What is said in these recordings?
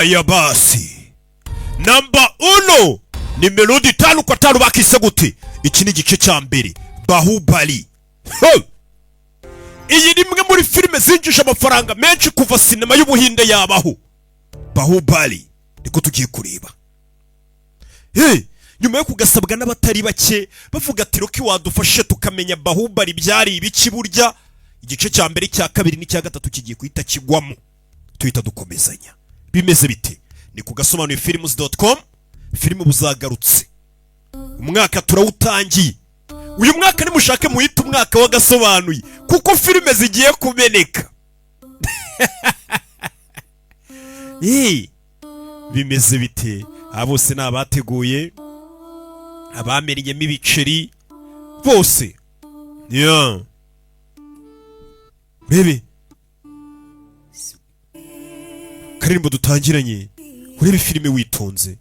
ya basi namba 1 ni melodi 5 kwa 5 bakise gute. Iki ni igice cya mbere Bahubali. Iyi ni imwe muri filime zinjisha amafaranga menshi kuva sinema y'ubuhinde yabaho. Bahubali niko tugiye kureba. Nyuma yo kugasabwa n'abatari bake bavuga ati Rocky wadufashe tukamenya Bahubali byari ibiki burya, igice cya mbere cya kabiri n'icya gatatu kigiye kuhita kigwamo tuhita dukomezanya. Bimeze bite? Ni ku gasobanuye films.com. Filime buzagarutse, umwaka turawutangiye. Uyu mwaka nimushake muhita umwaka w'agasobanuye kuko filime zigiye kumeneka. Bimeze bite? Abose n'abateguye, abamenyemo ibiceri bose. Urebe karirimbo dutangiranye, urebe filime witonze.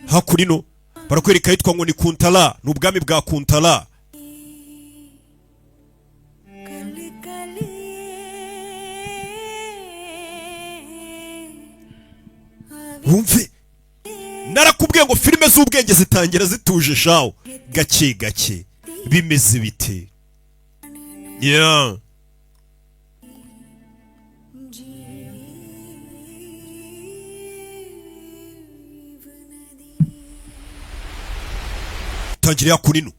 Hakurino barakwereka yitwa ngo ni Kuntala, n'ubwami bwa Kuntala. Wumve, narakubwiye ngo filime z'ubwenge zitangira zituje shawo gake gake. Bimeze bite? Tangira yakurino.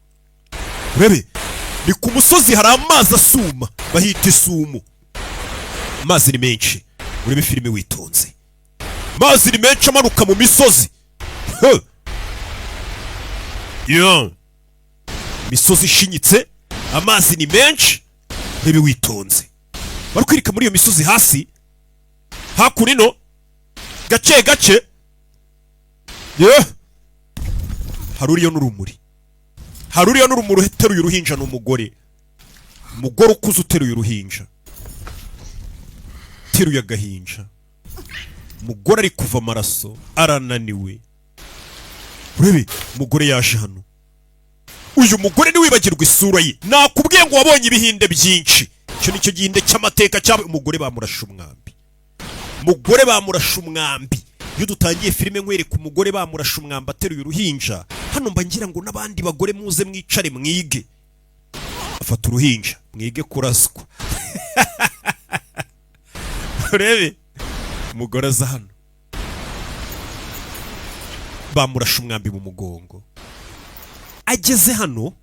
Urebe, ni ku musozi hari amazi asuma, bahita isumo. Amazi ni menshi. Urebe filime witonze. Amazi ni menshi amanuka mu misozi. Misozi ishinyitse, amazi ni menshi. Urebe witonze. Barakwereka muri iyo misozi hasi hakurino gace gace. Haruriyo n'urumuri. Haruriyo n'urumuri uteruye uruhinja n'umugore. Umugore ukuze uteruye uruhinja. Teruye agahinja. Umugore ari kuva amaraso, arananiwe. Urebe, umugore yaje hano. Uyu mugore ni wibagirwa isura ye. Nakubwiye ngo wabonye ibihinde byinshi. Cyo nicyo gihinde cy'amateka cyabo. Umugore bamurasha umwambi. Umugore bamurasha umwambi. Iyo dutangiye filime nkwereka umugore bamurasha umwambi ateruye uruhinja, hano mba ngira ngo n'abandi bagore muze mwicare mwige. Afata uruhinja, mwige kuraswa. Urebe, umugore aza hano. Bamurasha umwambi mu mugongo. Ageze hano,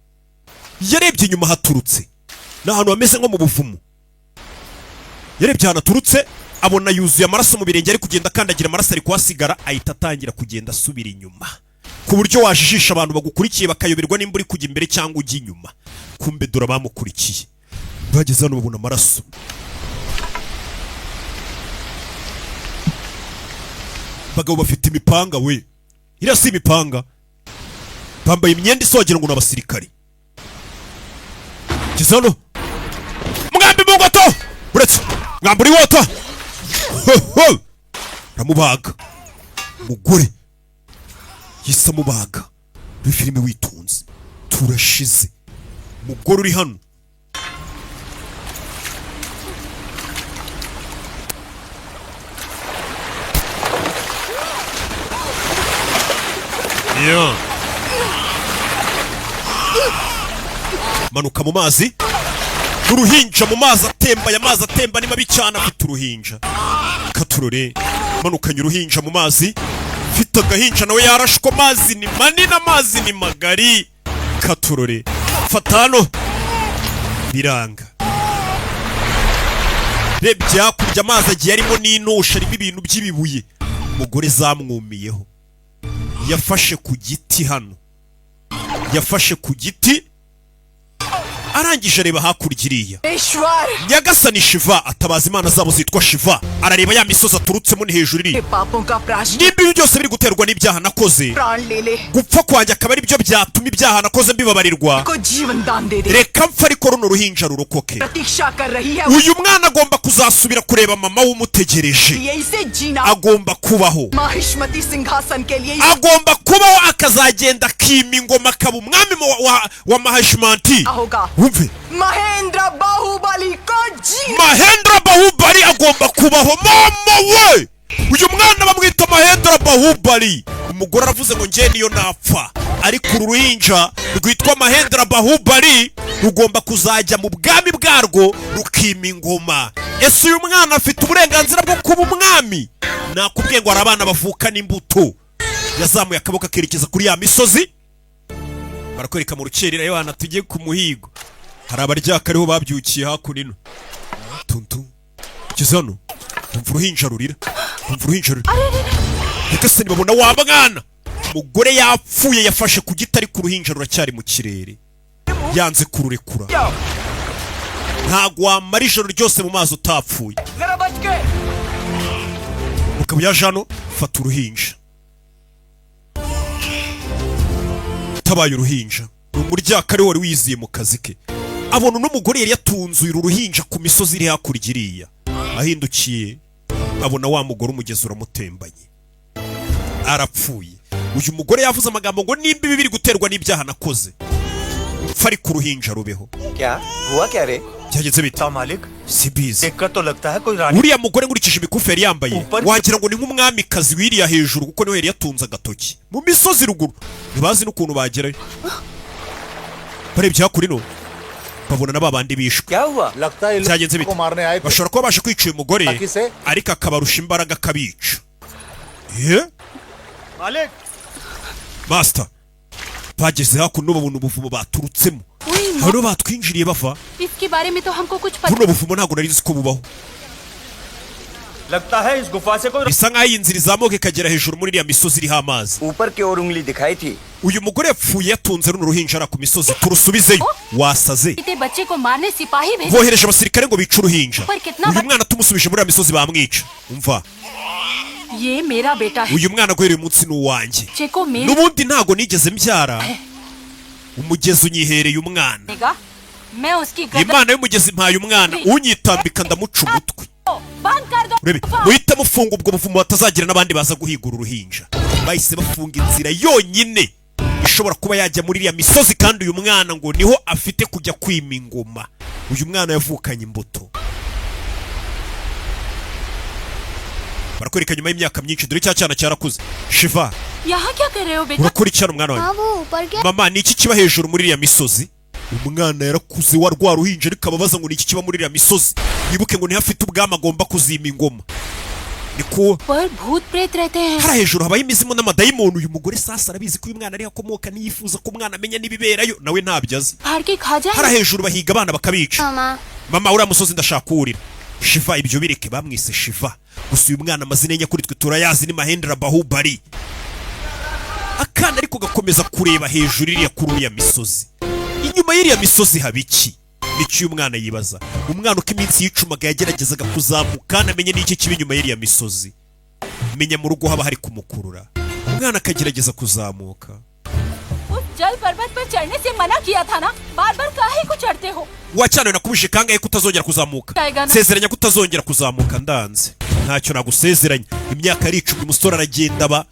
yarebye inyuma haturutse. Ni ahantu hameze nko mu buvumo. Yarebye ahantu aturutse, abona yuzuye amaraso mu birenge, ari kugenda akandagira amaraso ari kuhasigara, ahita atangira kugenda asubira inyuma. Ku buryo wajijisha abantu bagukurikiye bakayoberwa nimba uri kujya imbere cyangwa ujya inyuma. Kumbe dora bamukurikiye. Bageze hano babona amaraso. Bagabo bafite imipanga we. Iriya si imipanga. Bambaye imyenda isa wagira ngo n'abasirikari. Kizano. Mwambi mungoto. Uretse. Mwamburi wota. Ramubaga. Mugore. Yisa mubaga. Muri filime witonze. Turashize. Mugore uri hano. Manuka mu mazi. Uruhinja mu mazi atemba, ya mazi atemba ni mabi cyane afite uruhinja. Katurore, manukanye uruhinja mu mazi. Fita gahinja nawe yarashko, mazi ni manini, amazi ni magari. Katurore, fatano. Biranga. Rebye hakurya amazi agiye arimo n'intusha, arimo ibintu by'ibibuye. Umugore zamwumiyeho. Yafashe ku giti hano. Yafashe ku giti. Arangije areba hakurya iriya. Nyagasani Shiva atabaza imana zabo zitwa Shiva. Arareba ya misozi aturutsemo ni hejuru iri. Niba byose biri guterwa n'ibyaha nakoze, gupfa kwanjye akaba ari byo byatuma ibyaha nakoze mbibabarirwa, reka mpfa ariko runo ruhinja rurokoke. Uyu mwana agomba kuzasubira kureba mama wumutegereje. Agomba kubaho. Agomba kubaho akazagenda akima ingoma akaba umwami wa Mahishmanti. Wumve, Mahendra Bahubali ko Mahendra Bahubali agomba kubaho. Mama we, uyu mwana bamwita Mahendra Bahubali. Umugore aravuze ngo njye niyo napfa, ariko uru ruhinja rwitwa Mahendra Bahubali rugomba kuzajya mu bwami bwarwo rukima ingoma. Ese uyu mwana afite uburenganzira bwo kuba umwami? Nakubwiye ngo hari abana bavukana imbuto. Yazamuye akaboko akerekeza kuri ya misozi, barakwereka mu rukerera y'abana tugiye ku muhigo. Hari abaryaka ariho babyukiye hakuno. Tuntu kigeze hano, umva uruhinja rurira, umva uruhinja rurira. Reka se nibabona wa mwana. Umugore yapfuye yafashe ku giti ariko uruhinja ruracyari mu kirere, yanze kururekura. Ntago wamara ijoro ryose mu mazi utapfuye. Ukaba yaje hano, fata uruhinja. Tabaye uruhinja, umuryaka ari wari wiziye mu kazi ke. Abona n'umugore yari yatunzuye uru ruhinja ku misozi iri hakurya iriya. Ahindukiye abona wa mugore umugezi uramutembanye, arapfuye. Uyu mugore yavuze amagambo ngo nimba ibi biri guterwa n'ibyaha nakoze, upfa ari ku ruhinja rubeho. Kya huwa kya re? Byageze bite? Malik Sibizi. dekhkar to lagta hai koi rani. Uriya mugore nkurikije imikufi yari yambaye wagira ngo ni nk'umwamikazi wiriya hejuru, kuko niwe yari yatunze agatoki mu misozi ruguru. Ntibazi n'ukuntu bagerayo. Barebye hakurino babona na babandi bishwe. Kya huwa? लगता है Byagenze लोग bite? को मारने आए थे Bashobora kuba bashe kwica uyu mugore ariko akabarusha imbaraga kabica. Malik Master, bageze hakuno babona ubuvumo baturutsemo. Hano batwinjiriye bava. इसके बारे में तो हमको कुछ पता Buno buvumo ntabwo nari nzi ko bubaho. लगता है इस गुफा से कोई Bisa nk'aho iyi nzira izamuka ikagera hejuru muri iriya misozi iriho amazi. ऊपर की ओर उंगली दिखाई थी. Uyu mugore yapfuye yatunze runo ruhinja ara ku misozi. Turusubizeyo. Wasaze. इतने बच्चे को मारने सिपाही भेजे Bohereje abasirikare ngo bice uruhinja. पर कितना Uyu mwana tumusubije muri iriya misozi bamwica. Umva, ये मेरा बेटा है uyu mwana guhera uyu munsi ni uwanjye. बच्चे को मेरे N'ubundi ntago nigeze mbyara. Umugezi unyihereye umwana. देगा मैं उसकी गर्दन Imana y'umugezi mpaye umwana, unyitambika ndamuca umutwe. बंद कर दो Urebe, muhite mufunga ubwo buvumo batazagira n'abandi baza guhigura uruhinja. Bahise bafunga inzira yonyine ishobora kuba yajya muri iriya misozi, kandi uyu mwana ngo niho afite kujya kwima ingoma. Uyu mwana yavukanye imbuto. Barakwereka nyuma y'imyaka myinshi, dore cya cyana cyarakuze. Shiva, यहाँ क्या कर रहे हो बेटा urakora icyana umwana wawe? हाँ वो ऊपर क्या Mama, ni iki kiba hejuru muri iriya misozi? Umwana yarakuze wa rwa ruhinja ariko ababaza ngo ni iki kiba muri iriya misozi. Yibuke ngo niho afite ubwami agomba kuzima ingoma. Niko पर भूत प्रेत रहते हैं hari hejuru habaye imizimu n'amadayimoni. Uyu mugore sasa arabizi ko uyu mwana ariho akomoka, niyifuza ko umwana amenya n'ibiberayo, nawe ntabyo azi. फाड़ के खा Hari जाए hejuru bahiga abana bakabica. मामा Mama, uriya musozi ndashaka kuwurira. Shiva, ibyo bireke, bamwise Shiva. Gusa uyu mwana amazina ye nyakuri twe turayazi ni Mahendra Bahubali. Akana ariko gakomeza kureba hejuru iriya kuri uriya misozi. Inyuma y'iriya misozi haba iki? Nicyo uyu mwana yibaza. Umwana uko iminsi yicumaga yageragezaga kuzamuka anamenye n'iki kiba inyuma y'iriya misozi. Menya mu rugo haba hari kumukurura. Umwana akagerageza kuzamuka. उस जल पर्वत पर चढ़ने से मना किया था ना बार बार काहे को चढ़ते हो Wacyane nakubije kangahe kutazongera kuzamuka? Taigana. Sezeranya kutazongera kuzamuka ndanze. Ntacyo nagusezeranya. Imyaka yaricumye, umusore aragenda aba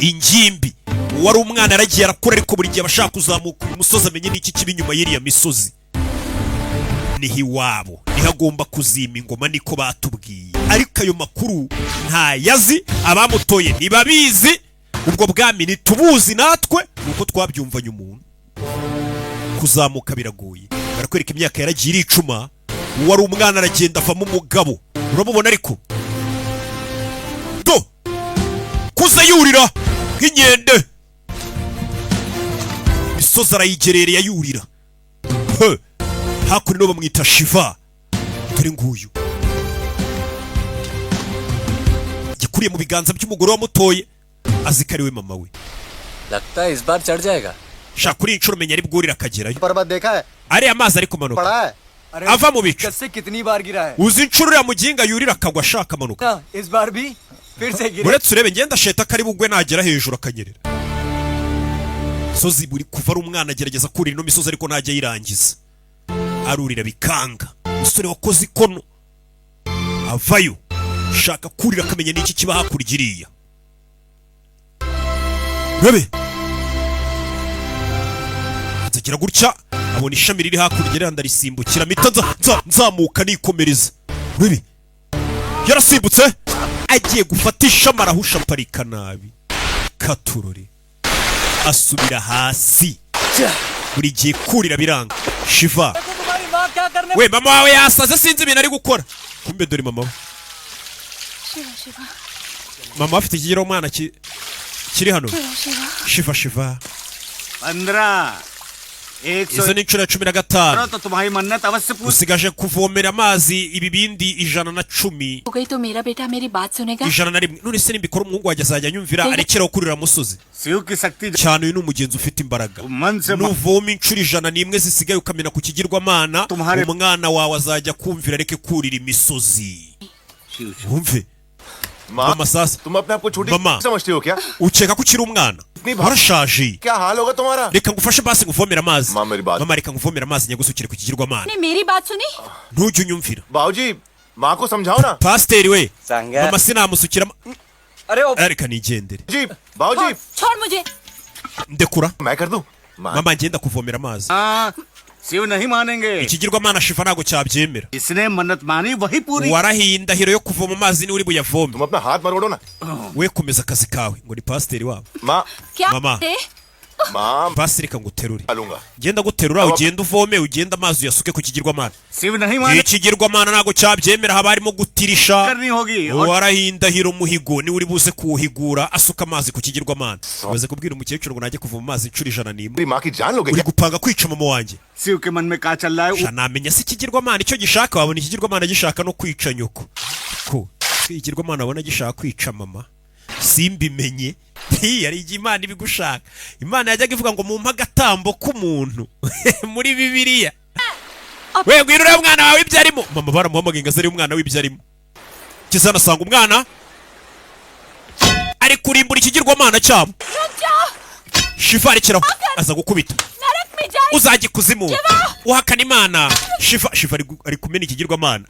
ingimbi. Wari umwana aragiye arakura ariko buri gihe abashaka kuzamuka uyu musozi amenye n'iki kiba inyuma y'iriya misozi. Niho iwabo, niho agomba kuzima ingoma, niko batubwiye. Ariko ayo makuru ntayazi, abamutoye ntibabizi. Ubwo bwami ntitubuzi natwe, nuko twabyumvanye umuntu. Kuzamuka biragoye. Barakwereka imyaka yaragiye iricuma. Wari umwana aragenda avamo umugabo. Urabubona ariko do kuza yurira nk'inkende. Misozi arayigerereye yurira. Hakuno bamwita Shiva. Dore nguyu gikuriye mu biganza by'umugore wamutoye, azi ko ari we mama we. लगता है इस बार चढ़ जाएगा. Shaka kuri inshuro menya ari bwurira akagerayo. पर्वत देखा है Ariya amazi ari kumanuka पड़ा है ava mu bicu. से कितनी बार गिरा है Uzi inshuro uriya muginga yurira akagwa ashaka amanuka. ना, इस बार भी फिर से गिरा. Uretse urebe ngenda sheta kari bugwe nagera hejuru akanyerera. Sozi buri kuva ari umwana agerageza kurira ino misozi ariko ntajya yirangiza. Arurira bikanga. Umusore wakoze ikono avayo shaka kurira akamenya n'iki kiba hakurya iriya. Urebe azagira gutya abona ishami riri hakurya rero ndarisimbukira mpita nzamuka nikomereza. Urebe yarasimbutse agiye gufatisha marahusha parika nabi katurore asubira hasi buri gihe kurira biranga Shiva we mama wawe yasaze sinzi ibintu ari gukora kumbe dore mama we mama afite ikigero umwana kiri hano Shiva 15 izo ni inshuro 15 usigaje kuvomera amazi ibibindi 110 हो गई तो मेरा बेटा मेरी बात सुनेगा 101 none se nimbikora umuhungu wajya azajya anyumvira arekera kurira musozi Shiv की शक्ति cyane uyu n'umugenzi ufite imbaraga nuvoma inshuro 101 zisigaye ukamena ku kigirwamana umwana wawe azajya kumvira areke kurira imisozi wumve mama sasa तुम अपने आप को छोटी समझते हो क्या ukeka ko ukiri umwana warashaje क्या हाल होगा तुम्हारा reka ngufashe basi nguvomera amazi माँ मेरी बात mama reka nguvomera amazi nyagusukire ku kigirwamana ने मेरी बात सुनी ntujye unyumvira बाबूजी माँ को समझाओ ना pasiteri we संगा mama sinamusukira अरे ओ reka nigendere जी बाबूजी छोड़ मुझे ndekura मैं कर दूं mama ngenda kuvomera amazi हाँ शिव नहीं मानेंगे ikigirwamana Shiva ntago cyabyemera इसने मन्नत मानी वही पूरी warahiye indahiro yo kuvoma amazi ni uri buyavome तुम अपना हाथ मरोड़ो ना we komeza akazi kawe ngo ni pasiteri wabo माँ क्या मामा। रे? माँ pasiteri reka nguterure लूंगा genda guterura ugenda uvome ugenda amazi uyasuke ku kigirwamana Shiv नहीं माने ikigirwamana ntago cyabyemera haba harimo gutirisha करनी होगी और warahiye indahiro umuhigo ni uri buze kuwuhigura asuka amazi ku kigirwamana umaze kubwira umukecuru ngo najye kuvoma amazi inshuro 101 मेरी माँ की जान लोगे uri क्या gupanga kwica mama wanjye Shiv के मन में क्या चल रहा है namenya se ikigirwamana icyo gishaka wabona ikigirwamana gishaka no kwica nyoko ko ikigirwamana wabona gishaka kwica mama simbimenye yari igihe imana ibigushaka imana yajyaga ivuga ngo mumpa agatambo k'umuntu muri bibiliya we ngwino uriya mwana wawe ibyo arimo mama baramuhamagaye ngo aze arebe umwana w'ibyo arimo kizana asanga umwana ari kurimbura ikigirwamana cyabo रुक जाओ Shiva arekeraho aza gukubita नरक में जाए uzajya ikuzimu uhakana imana Shiva ari kumena ikigirwamana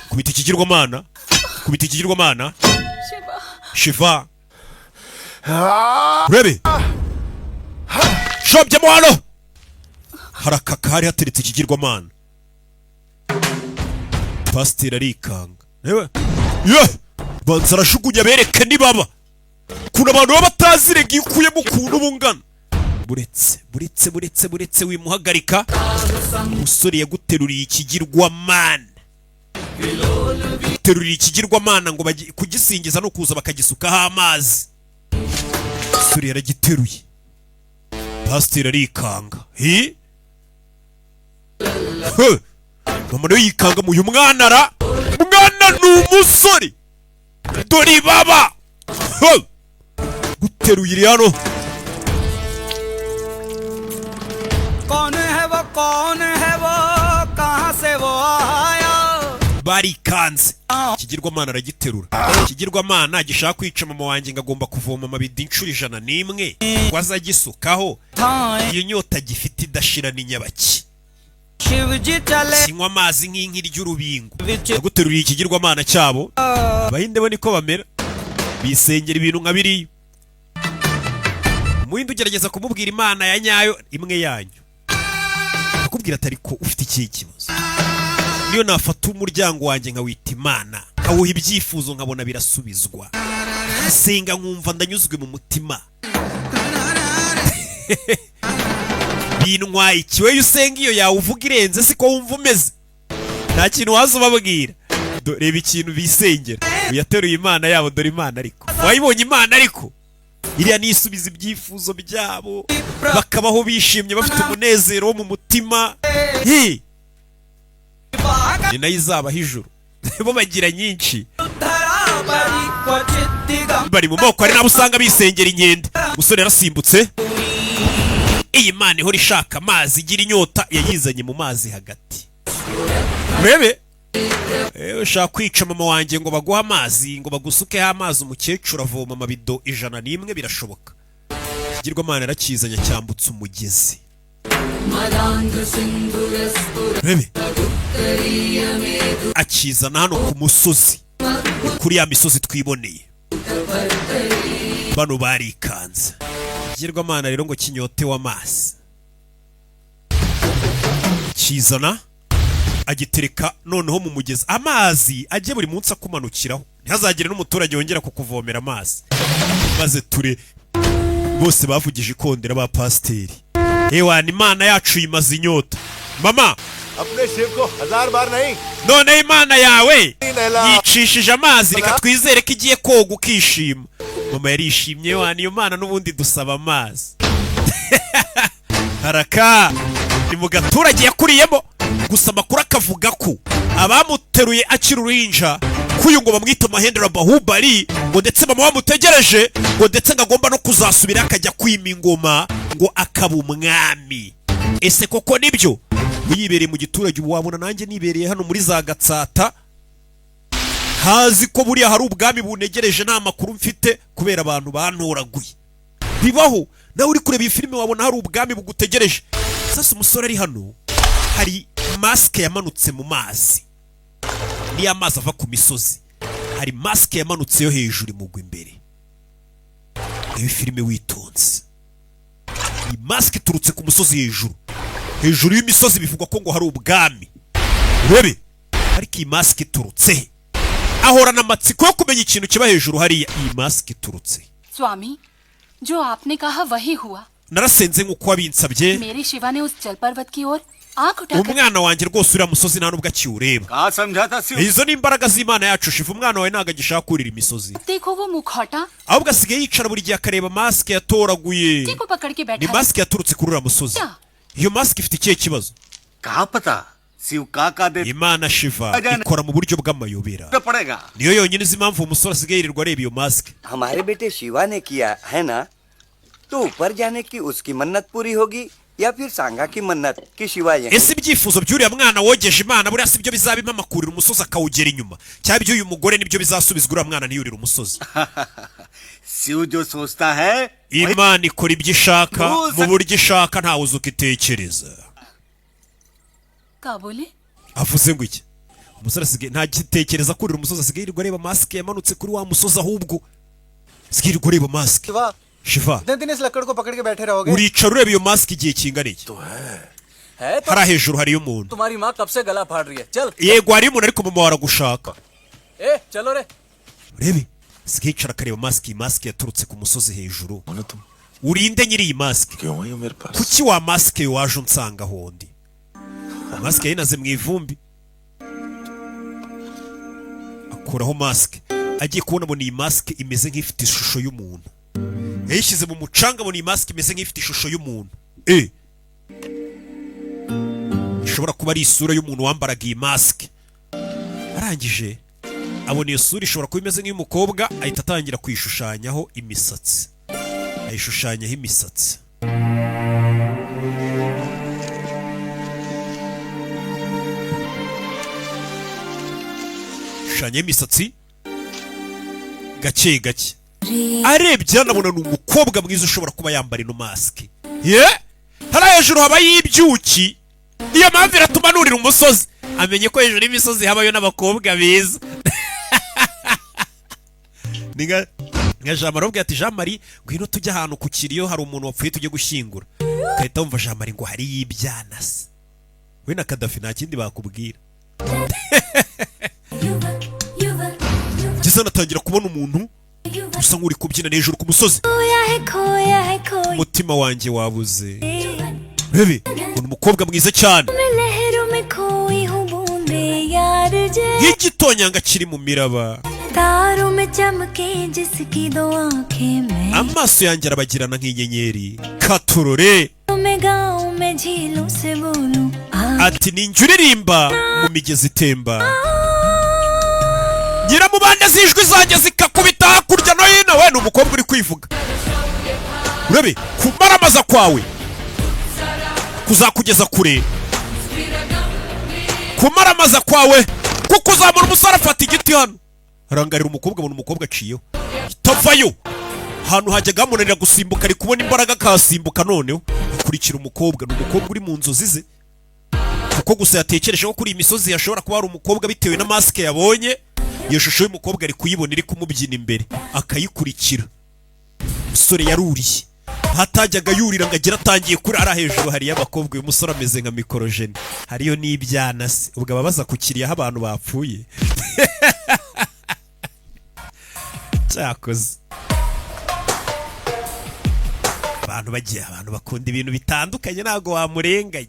kubita ikigirwamana kubita ikigirwamana Shiva Shiva urebe shobyemo hano harakaka hari hateretse ikigirwamana pasiteri arikanga yewe ye banza arashugunya bereke nibaba kuna abantu baba batazirega iyo ukuyemo ukuntu bungana buretse wimuhagarika umusore yaguteruriye ikigirwamana guterurira ikigirwamana ngo kugisingiza no kuza bakagisukaho amazi umusore yaragiteruye pasiteri arikanga mama nawe yikanga mu uyu mwana mwana ni umusore dore baba guteruye iri hano barikanze ikigirwamana aragiterura ikigirwamana gishaka kwica mama wanjye ngo agomba kuvoma amabido inshuro 101 ngo aze agisukaho iyo nyota gifite idashira ni nyabaki sinywa amazi nk'inki ry'urubingo yaguteruriye ikigirwamana cyabo abahinde bo niko bamera bisengera ibintu nka biriya umuhinde ugerageza kumubwira imana ya nyayo imwe yanyu akubwira atari ko ufite ikihe kibazo niyo nafata umuryango wanjye nkawita imana nkawuha ibyifuzo nkabona birasubizwa nkasenga nkumva ndanyuzwe mu mutima bintwaye iki wewe usenga iyo yawe uvuga irenze siko wumva umeze nta kintu waza ubabwira reba ikintu bisengera uyateruye imana yabo dore imana ariko wayibonye imana ariko iriya nisubiza ibyifuzo byabo bakabaho bishimye bafite umunezero wo mu mutima ni nayo izabaho ijuru bo bagira nyinshi bari mu moko hari n'abo usanga bisengera inkende umusore yarasimbutse iyi mana ihora ishaka amazi igira inyota yayizanye mu mazi hagati urebe ushaka kwica mama wanjye ngo baguhe amazi ngo bagusukeho amazi umukecuru avoma amabido 101 birashoboka ikigirwamana yarakizanye cyambutse umugezi urebe akizana hano ku musozi kuri ya misozi twiboneye bano barikanze ikigirwamana rero ngo kinyotewe amazi kizana agitereka noneho mu mugezi amazi ajye buri munsi akumanukiraho ntihazagire n'umuturage wongera kukuvomera amazi. Maze ture bose bavugije ikondera ba pasiteri. Ewa ni Imana yacu imaze inyota. Mama अपने शिव को 1000 बार नहीं none Imana yawe yicishije amazi, reka twizere ko igiye koga ukishima. Mama yarishimye, wa niyo Mana n'ubundi dusaba amazi. Haraka ni mu gaturage yakuriyemo, gusa amakuru akavuga ko abamuteruye akiri uruhinja kuyu ngo bamwita Mahendra Bahubali, ngo ndetse mama bamutegereje ngo ndetse ngagomba no kuzasubira akajya kwima ingoma ngo akaba umwami. Ese koko nibyo? Yibereye mu giturage ubu wabona nanjye nibereye hano muri za Gatsata, hazi ko buriya hari ubwami bunegereje, nta makuru mfite kubera abantu bantoraguye. Bibaho nawe uri kureba iyi filime wabona hari ubwami bugutegereje. Sasa umusore ari hano, hari maske yamanutse mu mazi, ni amazi ava ku misozi, hari maske yamanutse yo hejuru imugwa imbere. Iyi filime witonze, iyi maske iturutse ku musozi hejuru y'imisozi, bivugwa ko ngo hari ubwami. Urebe ariko iyi maske iturutse, ahorana amatsiko yo kumenya ikintu kiba hejuru hariya. Iyi maske iturutse. स्वामी, जो आपने कहा वही हुआ. Narasenze nk'uko wabinsabye. मेरी शिवा ने उस जल पर्वत की ओर आंख उठाकर umwana wanjye rwose uriya musozi nta nubwo akiwureba. कहा समझा था Shiv Izo ni imbaraga z'Imana yacu Shiva. Umwana wawe ntago agishaka kurira imisozi, देखो वो मुखौटा ahubwo asigaye yicara buri gihe akareba maske yatoraguye. को पकड़ के Ni बैठा है. maske yaturutse kuri uriya musozi. Iyo maske ifite ikihe kibazo? कहा पता शिव काका दे Imana Shiva ikora mu buryo bw'amayobera, पड़ेगा niyo yonyine izi impamvu umusore asigaye yirirwa areba iyo maske. हमारे बेटे शिवा ने किया है ना, तो ऊपर जाने की उसकी मन्नत पूरी होगी या फिर सांगा की मन्नत कि शिवा यहीं Ese ibyifuzo by'uriya mwana wogeje Imana buriya si byo bizabima amakurira umusozi akawugera inyuma, cyangwa iby'uyu mugore nibyo bizasubizwa uriya mwana ntiyurire umusozi? Shiv जो सोचता है Imana ikora ibyo ishaka mu buryo ishaka, ntawe uzi uko itekereza. क्या बोले? Avuze ngo iki? Umusore asigaye ntagitekereza kurira umusozi, asigaye yirirwa areba maske yamanutse kuri wa musozi, ahubwo asigaye yirirwa areba maske. Shiva Shiva इतने दिन इस लकड़ को पकड़ के बैठे रहोगे? uricara ureba iyo maske igihe kingana iki? है तो Hariya hejuru hariyo umuntu. तुम्हारी माँ कब से गला फाड़ रही है? चल Yego hariyo umuntu ariko mama waragushaka. ए चलो रे. Urebe asigaye yicara akareba maske, iyi maske yaturutse ku musozi hejuru. बोलो तुम Urinde nyiri iyi maske, क्यों आई हो मेरे पास kuki wa maske waje unsanga hondi? Maske yinaze mu ivumbi, akuraho maske, agiye kubona ngo iyi maske imeze nk'ifite ishusho y'umuntu. Yayishyize mu mucanga, ngo iyi maske imeze nk'ifite ishusho y'umuntu. Ishobora kuba ari isura y'umuntu wambaraga iyi maske. Arangije abona iyo sura ishobora kuba imeze nk'iy'umukobwa, ahita atangira kuyishushanyaho imisatsi, ayishushanyaho imisatsi. Shushanya imisatsi gake gake, arebye anabona ni umukobwa mwiza ushobora kuba yambara ino maske. Hariya hejuru habayo ibyuki, niyo mpamvu iratuma nurira umusozi amenye ko hejuru y'imisozi habayo n'abakobwa beza. Ni nka Jean Marie ubwo ati Jean Marie ngwino tujya ahantu ku kiriyo hari umuntu wapfuye tujye gushyingura. Kahita wumva Jean Marie ngo hari ibyana se. We na Kadafi nta kindi bakubwira. Giza natangira kubona umuntu usa nk'uri kubyina hejuru ku musozi. Umutima wanjye wabuze. Bebe, ni umukobwa mwiza cyane. Nk'igitonyanga kiri mu miraba. Amaso yanjye arabagirana nk'inyenyeri. Katurore. Ati ninjye uririmba mu migezi itemba. Nyiramubande zijwi zanjye zikakubita hakurya no hino. We ni umukobwa uri kwivuga. Urebe kumaramaza kwawe kuzakugeza kure. Kumaramaza kwawe kuko uzamura umusore afata igiti hano. Arangarira umukobwa, abona umukobwa aciyeho, itavayo. Ahantu hajyaga hamunanira gusimbuka, ari kubona imbaraga akasimbuka. Noneho akurikira umukobwa, ni umukobwa uri mu nzozi ze, kuko gusa yatekereje ko kuri iyi misozi hashobora kuba hari umukobwa bitewe na maske yabonye. Iyo shusho y'umukobwa ari kuyibona iri kumubyina imbere, akayikurikira. Umusore yaruriye, hatajyaga yurira ngo agire atangiye kurara hejuru. Hariyo abakobwa, uyu musore ameze nka mikorojeni. Hariyo n'ibyana se, ubwo ababaza ku kiriya aho abantu bapfuye. cyakoze abantu bakunda ibintu bitandukanye ntago wamurenganya.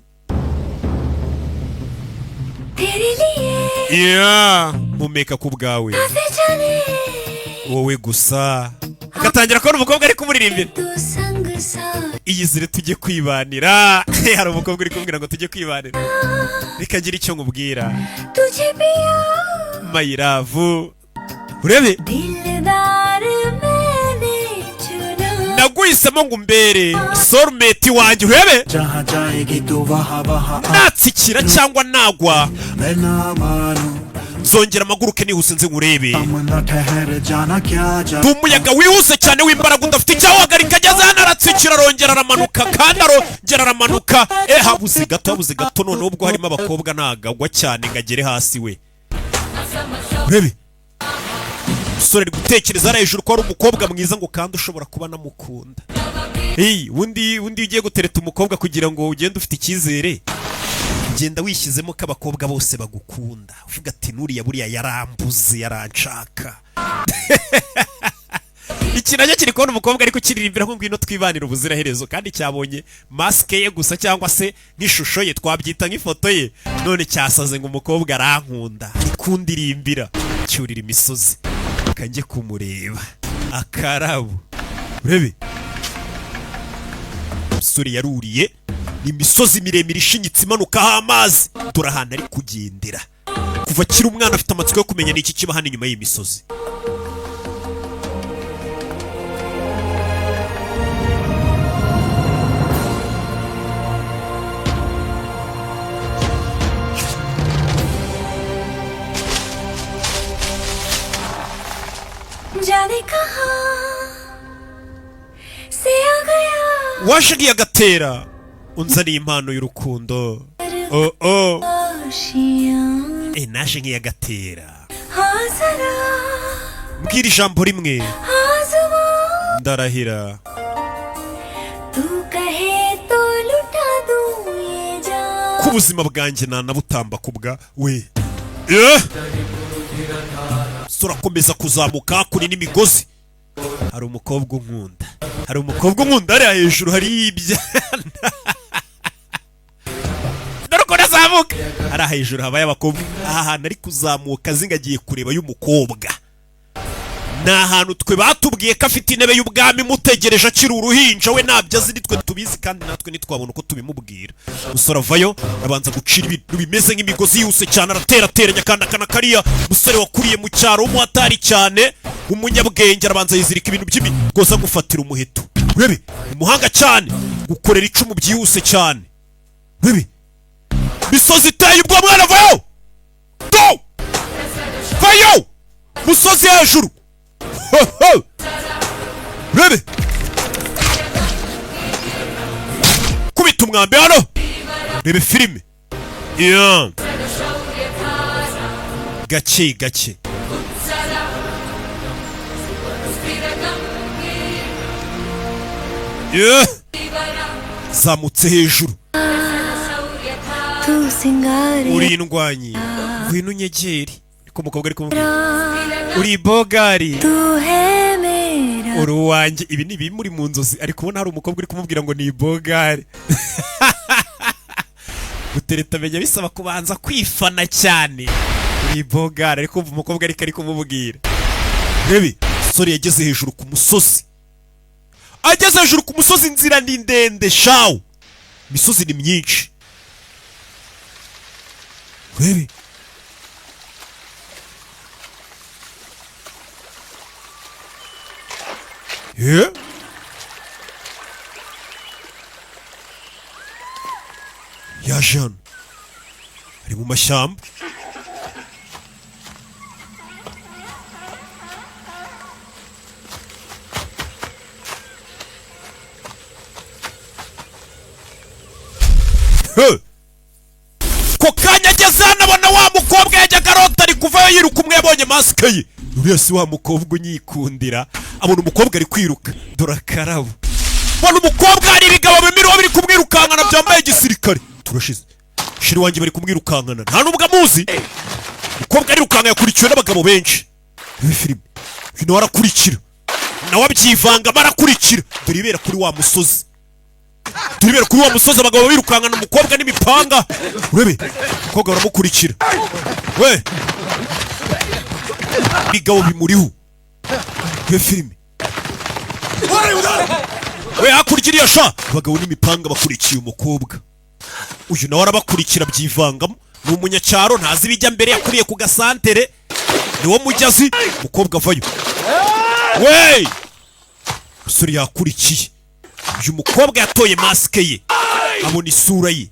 Mumeka ku bwawe wowe gusa agatangira kubona umukobwa ari kumuririmbira iyizire tujye kwibanira. Hari umukobwa uri kumbwira ngo tujye kwibanira, bikagira icyo nkubwira my love. Urebe naguhisemo ngo umbere soulmate wanjye. Urebe natsikira cyangwa nagwa nzongera amaguruke nihuse nze nkurebe. Umuyaga wihuse cyane w'imbaraga udafite icyo wahagarika, ageze hano aratsikira arongera aramanuka kandi arongera aramanuka. Habuze gato noneho ubwo harimo abakobwa ntagagwa cyane ngo agere hasi we. Urebe umusore ari gutekereza ari hejuru ko ari umukobwa mwiza ngo kandi ushobora kuba namukunda. Undi ugiye gutereta umukobwa kugira ngo ugende ufite icyizere, genda wishyizemo ko abakobwa bose bagukunda, uvuga ati nuriya buriya yarambuze yaranshaka. Iki nacyo kiri kubona umukobwa ariko kiririmbira ngo ngwino twibanira ubuziraherezo, kandi cyabonye maske ye gusa cyangwa se nk'ishusho ye, twabyita nk'ifoto ye, none cyasaze ngo umukobwa arankunda ikundirimbira. Cyurira imisozi kanjye kumureba akarabo. Urebe umusore yaruriye imisozi miremire ishinyitse imanukaho amazi, dore ahantu ari kugendera. Kuva akiri umwana afite amatsiko yo kumenya n'iki kiba hano inyuma y'imisozi. Washagiye agatera unzaniye impano y'urukundo. Naje nkiye agatera mbwira ijambo rimwe ndarahira ku buzima bwanjye nanabutamba kubwa we. Turakomeza kuzamuka kuri n'imigozi. Hari umukobwa unkunda ari hejuru hari ibyana. Dore uko nazamuka ari hejuru habaye abakobwa. Aha hantu ari kuzamuka zingagiye kureba y'umukobwa, ni ahantu twe batubwiye ko afite intebe y'ubwami mutegereje akiri uruhinja. We ntabyo azi, nitwe tubizi kandi natwe ntitwabona uko tubimubwira. Umusore avayo abanza gucira ibintu bimeze nk'imigozi yihuse cyane, araterateranya kandi akana kariya umusore wakuriye mu cyaro w'umuhatari cyane umunyabwenge, arabanza yizirika ibintu by'imigozi agufatira umuheto. Urebe umuhanga cyane gukorera icumu byihuse cyane. Urebe misozi iteye ubwo mwana vayo musozi hejuru. Urebe kubita umwambi hano. Rebe filime gake gake. Zamutse hejuru. Uri indwanyi ngwino unyegeri, niko umukobwa ari kumubwira. Uri bogari uri uwanjye. Ibi ni ibimuri mu nzozi, ari kubona hari umukobwa uri kumubwira ngo ni bogari. Gutereta menya bisaba kubanza kwifana cyane. Uri bogari ariko umukobwa ari kumubwira. Rebe sori yageze hejuru ku musozi. Ageze hejuru ku musozi, inzira ni ndende shawo, imisozi ni myinshi. Rebe yaje hano ari mu mashyamba. Ko kanya ageze hano abona wa mukobwa yajyaga arota ari kuvayo yiruka, umwe yabonye masike ye. Uriya si wa mukobwa unyikundira, abona umukobwa ari kwiruka, dore akarabo. Bona umukobwa hari ibigabo bimiriho biri kumwirukankana byambaye igisirikare. Turashize shiri wanjye bari kumwirukankana, nta nubwo amuzi. Umukobwa arirukanka yakurikiwe n'abagabo benshi. Ibi filime uyu nawe arakurikira nawe abyivanga barakurikira dore ibera kuri wa musozi abagabo birukankana umukobwa n'imipanga urebe umukobwa baramukurikira we bigabo bimuriho we filime we hakurya iriya sha abagabo n'imipanga bakurikiye umukobwa uyu nawe arabakurikira byivangamo ni umunyacyaro ntazi ibijya mbere yakuriye ku gasantere niwo mujyazi umukobwa avayo we umusore yakurikiye uyu mukobwa yatoye masike ye abona isura ye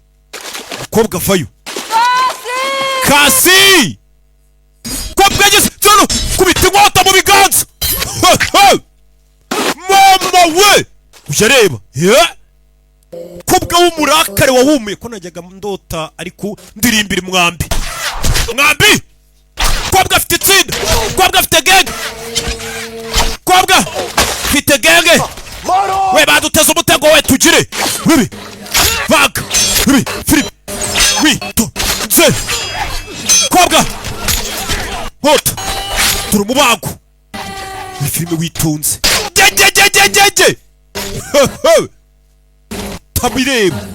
umukobwa avayo kasi umukobwa yageze cyano kubita inkota mu biganza mama we ujya areba umukobwa w'umurakare wahumuye ko najyaga ndota ariko ndirimbira mwambi umukobwa afite itsinda umukobwa afite genge umukobwa afite genge we baduteze umutego we tugire bibi baga bibi filime wito nze umukobwa hota turi umubago iyi filime witonze gege tabireba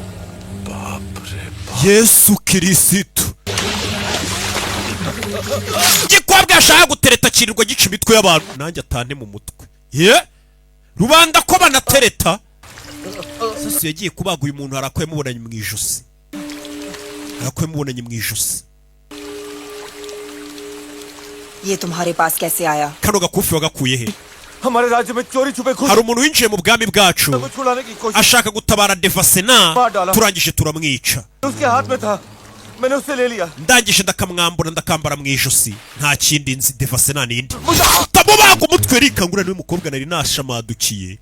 Yesu Kirisitu igikobwa yashaka gutereta kirirwa gica imitwe y'abantu nanjye atane mu mutwe rubanda ko banatereta sisi yagiye kubaga uyu muntu harakuye mubonanye mu ijosi ये तुम्हारे पास कैसे आया kano gakufi wagakuye he हमारे राज्य में चोरी छुपे खुद hari umuntu winjiye mu bwami bwacu छुड़ाने की कोशिश ashaka gutabara Devasena turangije turamwica उसके हाथ में था मैंने उससे ले लिया ndangije ndakamwambura ndakambara mu ijosi nta kindi nzi Devasena ninde tamubaga umutwe rikangura niwe mukobwa nari nashamadukiye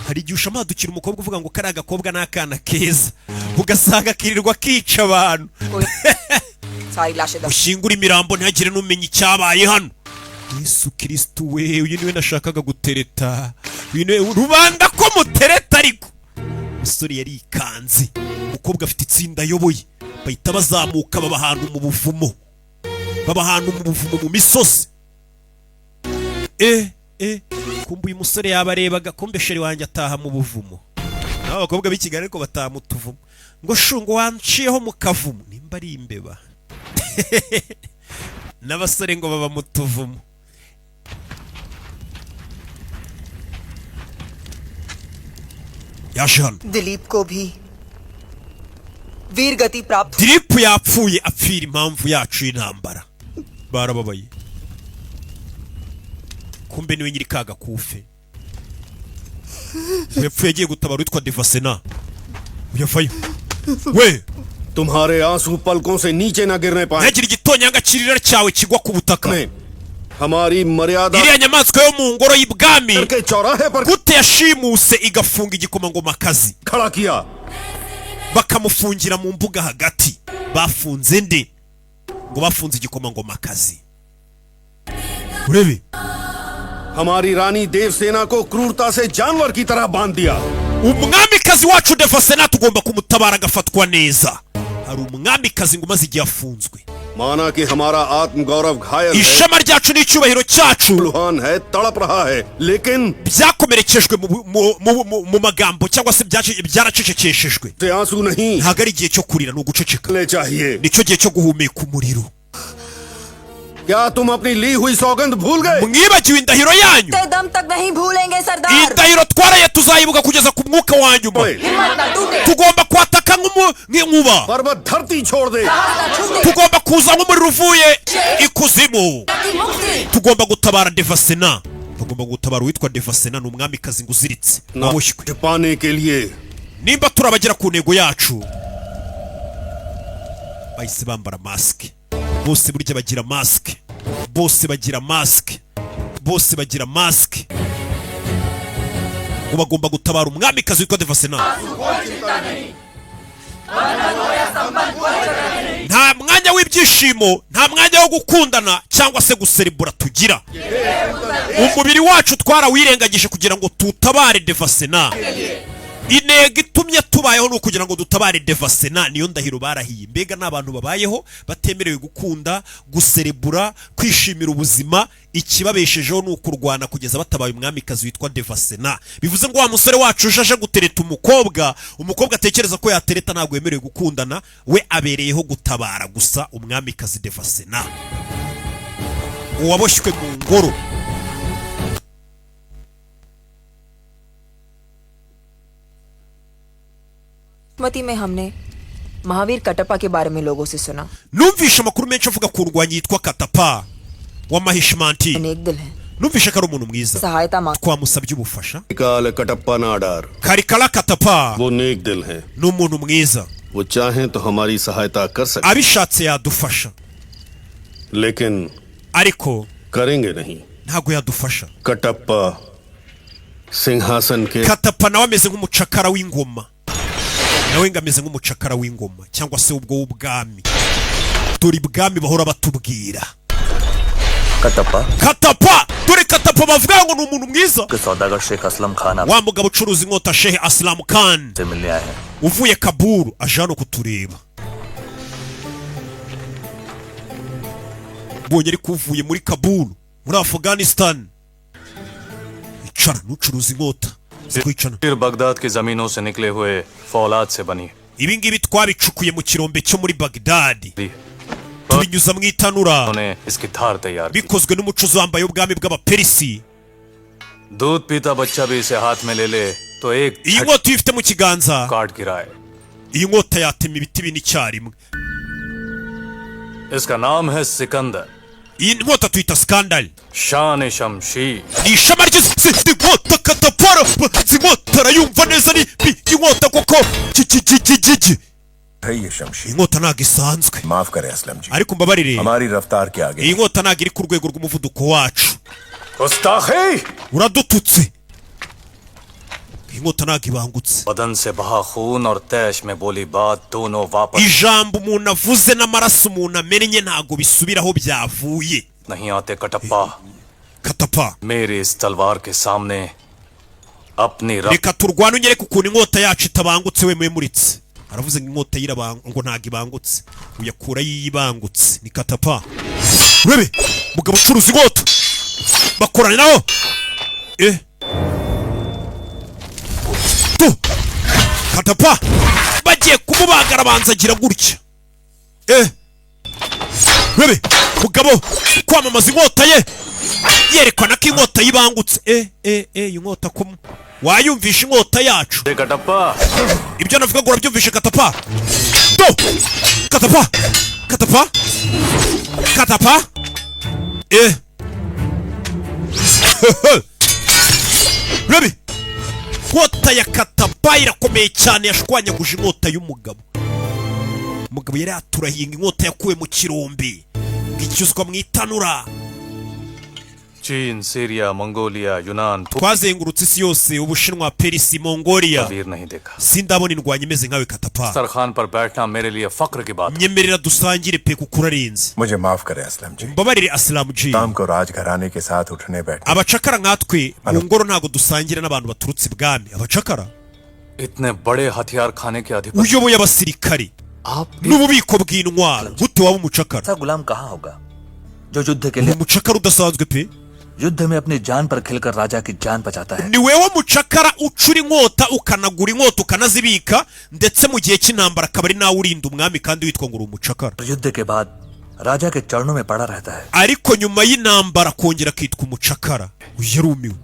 hari igihe ushamadukira umukobwa uvuga ngo kari agakobwa n'akana keza ugasanga kirirwa kica abantu ushingura imirambo ntihagire n'umenya icyabaye hano Yesu Kristu we uyu niwe nashakaga gutereta rubanda ko mutereta ariko umusore yari ikanze umukobwa afite itsinda ayoboye bahita bazamuka baba ahantu mu buvumo mu misozi kumbe uyu musore yabarebaga kumbe sheri wanjye ataha mu buvumo naho abakobwa b'i Kigali ariko bataha mu tuvumo ngo shungo wanciyeho mu kavumo nimba ari imbeba n'abasore ngo baba mu tuvumo yaje hano Dilip को भी वीर गति प्राप्त Dilip yapfuye apfira impamvu yacu y'intambara barababaye kumbe niwe nyiri kaga kufe yapfuye agiye gutabara witwa Devasena uyavayo we तुम्हारे आंसू पलकों से नीचे न गिरने पाए ntagire igitonyanga kirira cyawe kigwa ku butaka हमारी मर्यादा iriya nyamaswa yo mu ngoro y'ibwami के चौराहे पर gute yashimuse igafunga igikomangomakazi खड़ा किया bakamufungira mu mbuga hagati bafunze nde ngo bafunze igikomangomakazi urebe हमारी रानी देवसेना को क्रूरता से जानवर की तरह बांध दिया umwamikazi wacu Devasena tugomba kumutabara agafatwa neza hari umwamikazi ngo maze igihe afunzwe माना कि हमारा आत्म गौरव घायल है ishema ryacu n'icyubahiro cyacu लुहान है तड़प रहा है लेकिन byakomerekejwe mu magambo cyangwa se byaracecekeshejwe से आंसू नहीं ntabwo ari igihe cyo kurira ni uguceceka ले चाहिए nicyo gihe cyo guhumeka umuriro क्या तुम अपनी ली हुई सौगंध भूल गए mwibagiwe indahiro yanyu दम तक नहीं भूलेंगे iyi सरदार ndahiro twaraye tuzayibuka kugeza ku mwuka wa nyuma हिम्मत न टूटे tugomba kwataka nk'inkuba पर्वत धरती छोड़ दे tugomba kuza nk'umuriro uvuye ikuzimu tugomba gutabara Devasena tugomba gutabara uwitwa Devasena ni umwamikazi ngo uziritse waboshywe पाने के लिए nimba turabagera ku ntego yacu bahise bambara masike bose burya bagira masike bose bagira masike bose bagira masike ngo bagomba gutabara umwamikazi witwa Devasena nta mwanya w'ibyishimo nta mwanya wo gukundana cyangwa se guserebura tugira umubiri wacu twarawirengagije kugira ngo tutabare Devasena intego itumye tubayeho ni ukugira ngo dutabare Devasena. Niyo ndahiro barahiye. Mbega n'abantu babayeho batemerewe gukunda, guserebura, kwishimira ubuzima. Ikibabeshejeho ni ukurwana kugeza batabaye umwamikazi witwa Devasena. Bivuze ngo wa musore wacu ujaje gutereta umukobwa atekereza ko yatereta ntabwo yemerewe gukundana, we abereyeho gutabara gusa umwamikazi Devasena, uwaboshywe mu ngoro. मती में हमने महावीर कटप्पा के बारे में लोगों से सुना। Numvishe amakuru menshi avuga ku rwanyi yitwa Katapa wa Mahishmanti. नेक दिल है, Numvishe ko ari umuntu mwiza. सहायता मांग Twamusabye ubufasha. काल कटप्पा नाडार Karikala Katapa वो नेक दिल है, ni umuntu mwiza, वो चाहें तो हमारी सहायता कर सकते, abishatse yadufasha, लेकिन ariko करेंगे नहीं। ntago yadufasha. कटप्पा सिंहासन के Katapa nawe ameze nk'umucakara w'ingoma, nawe ngameze nk'umucakara w'ingoma cyangwa se ubwo w'ubwami. Dore ibwami bahora batubwira Katapa, dore Katapa bavuga ngo ni umuntu mwiza. सौदागर शेख असलम Khan Wa mugabo ucuruza inkota Sheikh Aslam Khan आपसे मिलने आए हैं। uvuye Kabul aje hano kutureba. Mbonye ariko uvuye muri Kabul muri Afghanistan. Icara nucuruza inkota zikwicana. फिर बगदाद की जमीनों से निकले हुए फौलाद से बनी Ibi ngibi twabicukuye mu kirombe cyo muri Baghdad, tubinyuza mu itanura, उन्होंने इसकी धार तैयार की। bikozwe n'umucuzi wambaye ubwami bw'Abaperisi. दूध पीता बच्चा भी इसे हाथ में ले ले तो एक Iyi nkota iyo ifite mu kiganza, काट गिराए। iyi nkota yatema ibiti bine icyarimwe. इसका नाम है Sikandar, Iyi nkota tuyita Scandal. शान शमशीर। Ni ishema ry'izi nkota Katapara, izi nkota arayumva neza, ni inkota koko. है ये शमशीर, Inkota ntabwo isanzwe, माफ करें असलम जी, ariko mbabarire, हमारी रफ्तार के आगे iyi nkota ntabwo iri ku rwego rw'umuvuduko wacu. गुस्ताखी! Uradututse. Iyi nkota ntabwo ibangutse. बदन से बहा खून और तैश में बोली बात दोनों वापस Ijambo umuntu avuze n'amaraso umuntu amennye ntabwo bisubiraho byavuye. नहीं आते। कटप्पा, Katapa, मेरी इस तलवार के सामने अपनी reka turwane unyereke ukuntu inkota yacu itabangutse, we mwemuritse. Aravuze ngo inkota ngo ntabwo ibangutse, uyakura yibangutse. Ni Katapa. Urebe mugabo ucuruza inkota bakorana naho. Katapa bagiye kumubagara banza agira gutya. Urebe mugabo kwamamaza inkota ye yerekana ko inkota yibangutse. Iyi nkota ko wayumvisha inkota yacu. Kattappa, Ibyo navuga ngo urabyumvishe Katapa. Katapa, Katapa, Katapa. Urebe inkota ya Katapa irakomeye cyane, yashwanyaguje inkota y'umugabo. Umugabo yari aturahinga inkota yakuwe mu kirombe icyuzwa mu itanura. चीन, Syria, Mongolia, यूनान, Twazengurutse isi yose, Ubushinwa, Perisi, Mongolia. वीर नहीं देखा। Sindabona indwanyi imeze nkawe Katapa. सरखान पर बैठना मेरे लिए फक्र की बात है। Nyemerera dusangire pe kuko urarinze. मुझे माफ करें असलम जी, Mbabarire Aslam G. शाम को राजघराने के साथ उठने बैठे Abacakara nkatwe mu ngoro ntago dusangira n'abantu baturutse ibwami. Abacakara इतने बड़े हथियार खाने के अधिपति uyoboye abasirikari n'ububiko bw'intwaro, gute waba umucakara? ऐसा गुलाम कहाँ होगा जो युद्ध के लिए Umucakara udasanzwe pe. युद्ध में अपनी जान पर खिलकर राजा की जान बचाता है। Ni wewe mucakara ucura inkota, ukanagura inkota, ukanazibika, ndetse mu gihe cy'intambara akaba ari nawe urinda umwami kandi witwa ngo uri umucakara. युद्ध के बाद राजा के चरणों में पड़ा रहता है। Ariko nyuma y'intambara kongera akitwa umucakara. Uyarumiwe.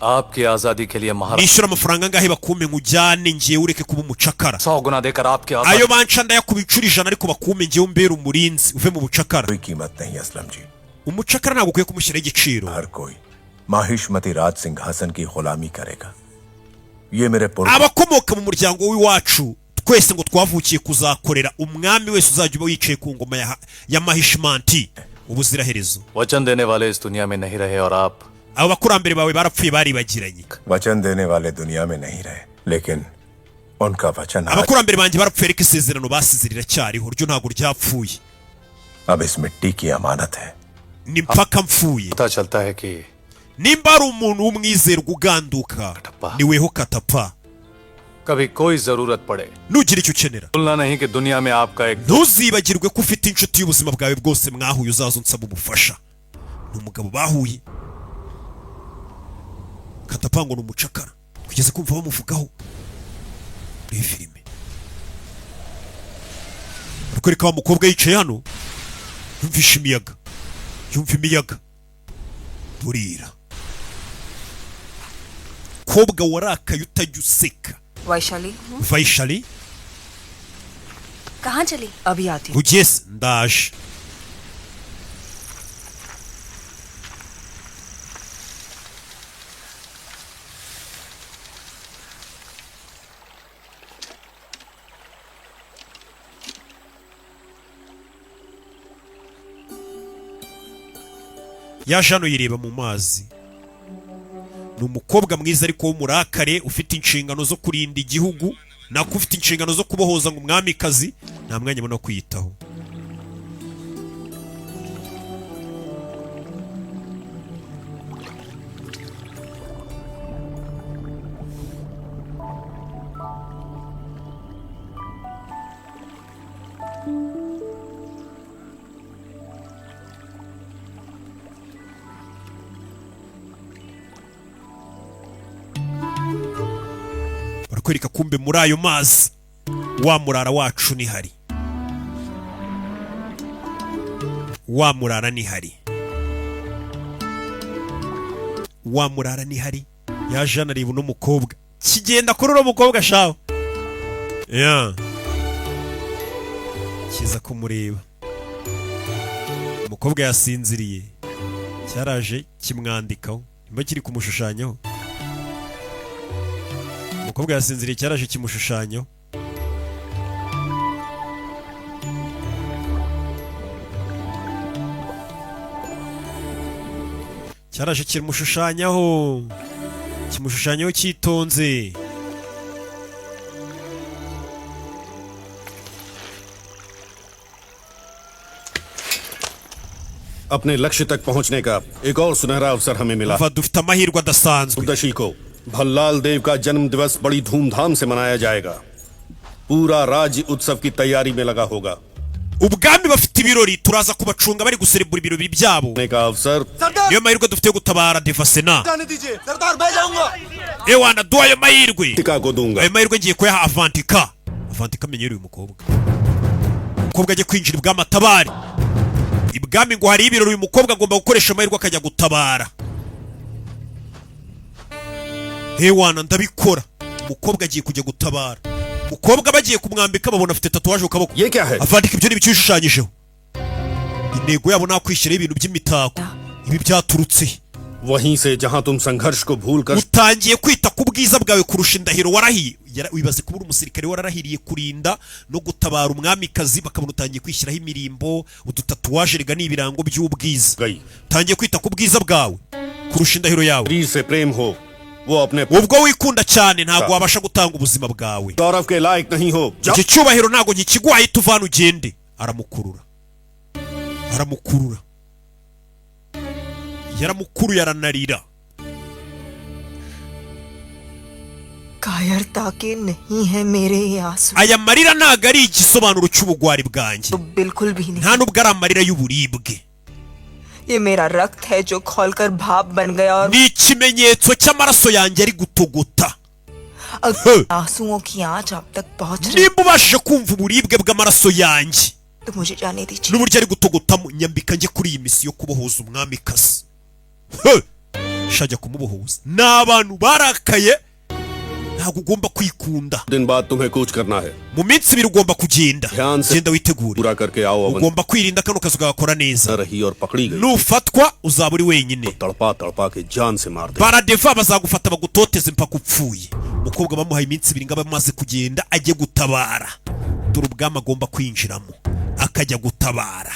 आपकी आजादी के लिए महाराज Nishyura amafaranga angahe bakume nkujyane ngiye ureke kuba umucakara? 100 गुना देकर आपकी Ayo आजादी banca ndayakubicura 100 ariko bakume ngiye umbera umurinzi uve mu bucakara. कोई कीमत नहीं असलम ji, Umucakara ntabwo ukwiye kumushyiraho igiciro. हर कोई माहिष्मती राज सिंहासन की गुलामी करेगा। ये मेरे Abakomoka mu muryango w'iwacu twese ngo twavukiye kuzakorera umwami wese uzajya uba wicaye ku ngoma ya Mahishmanti ubuziraherezo. वचन देने वाले इस दुनिया में नहीं रहे और आप Abo bakurambere bawe barapfuye baribagiranye. वचन देने वाले दुनिया में नहीं रहे, लेकिन उनका वचन आज Abakurambere banjye barapfuye ariko isezerano basize riracyariho, ryo ntabwo ryapfuye. अब इस मिट्टी की अमानत है। Ni mpaka mpfuye. पता चलता है कि Nimba ari umuntu w'umwizerwa uganduka ni weho Katapa. कभी कोई जरूरत पड़े nugira icyo ukenera भूलना नहीं कि दुनिया में आपका एक ntuzibagirwe ko ufite inshuti y'ubuzima bwawe bwose mwahuye uzaza unsaba ubufasha. Ni umugabo bahuye Katapango ni umucakara kugeza kumva bamuvugaho muri filime. Ariko wa mukobwa yicaye hano yumvisha imiyaga, yumva imiyaga burira. Kobwa warakaye utajya useka. Vaishali Vaishali कहाँ चली? अभी आती हूँ। Bugeze ndaje. Yaje hano yireba mu mazi. Ni umukobwa mwiza ariko w'umurakare ufite inshingano zo kurinda igihugu, nako ufite inshingano zo kubohoza ngo umwamikazi nta mwanya abona kwiyitaho. Barakwereka kumbe muri ayo mazi wa murara wacu ni hari. Wa murara ni hari. Wa murara ni hari. Yaje anareba uno mukobwa. Kigenda kuri uno mukobwa shaho. Yeah. Kiza kumureba. Umukobwa yasinziriye. Cyaraje kimwandikaho. Imba kiri kumushushanyaho. Umukobwa yasinziriye cyaraje kimushushanyaho. Cyaraje kimushushanyaho. Kimushushanyaho cyitonze. अपने लक्ष्य तक पहुंचने का एक और सुनहरा अवसर हमें मिला। Umva dufite amahirwe adasanzwe. चतुर्दशी को भल्लाल देव का जन्म दिवस बड़ी धूमधाम से मनाया जाएगा। पूरा राज्य उत्सव की तैयारी में लगा होगा। Ubwami bafite ibirori turaza kubacunga bari guserebura ibirori byabo. ने का अवसर Niyo mahirwe dufite yo gutabara Devasena. जाने दीजिए सरदार, मैं जाऊंगा। Ewana duha ayo mahirwe. टिका को दूंगा। Ayo mahirwe ngiye kuyaha Avantika. Avantika amenyereye uyu mukobwa. Umukobwa agiye kwinjira ibwami atabari. Ibwami ngo hari ibirori uyu mukobwa agomba gukoresha amahirwe akajya gutabara. Ewana ndabikora. Umukobwa agiye kujya gutabara. Umukobwa bagiye kumwambika babona afite tatuwaje ku kaboko. ये क्या है? Avandika ibyo nibicishushanyijeho. Intego yabo nakwishyira ibintu by'imitako. Ibi byaturutse. वहीं से जहां तुम संघर्ष को भूलकर Utangiye kwita ku bwiza bwawe kurusha indahiro warahiye. Wibaze kubura umusirikare wararahiriye kurinda no gutabara umwamikazi bakabona utangiye kwishyiraho imirimbo, udutatuwaje rega n'ibirango by'ubwiza. गई। Utangiye kwita ku bwiza bwawe kurusha indahiro yawe. शरीर से प्रेम हो, वो अपने Ubwo wikunda cyane ntago wabasha gutanga ubuzima bwawe. गौरव के लायक नहीं हो। Iki cyubahiro ntago nkikiguhaye tuvana ugende. Aramukurura. Aramukurura. Yaramukuruye aranarira. कायरता के नहीं है मेरे ये आंसू, Aya marira ntago ari igisobanuro cy'ubugwari bwanjye. तो बिल्कुल भी नहीं। Nta nubwo ari amarira y'uburibwe. ये मेरा रक्त है जो खौलकर भाप बन गया और Ni ikimenyetso cy'amaraso yanjye ari gutogota. अगर आंसुओं की आंच आप तक पहुंच रही Nimba ubashije kumva uburibwe bw'amaraso yanjye तो मुझे जाने दीजिए। n'uburyo ari gutogotamo, nyambika njye kuri iyi misi yo kubohoza umwamikazi. Shajya kumubohoza. Ni abantu barakaye. Ntabwo ugomba kwikunda. दिन बाद तुम्हें कूच करना है। Mu minsi ibiri ugomba kugenda. ध्यान से Genda witegure. पूरा करके आओ। अवन Ugomba kwirinda kano kazi ugakora न neza. रही और पकड़ी गई, Nufatwa uzaba uri wenyine. तड़पा तड़पा के जान से मार दे। Baradeva bazagufata bagutoteze mpaka upfuye. Umukobwa bamuhaye iminsi ibiri ngo abe amaze kugenda ajye gutabara. Dore ubwami agomba kwinjiramo akajya gutabara.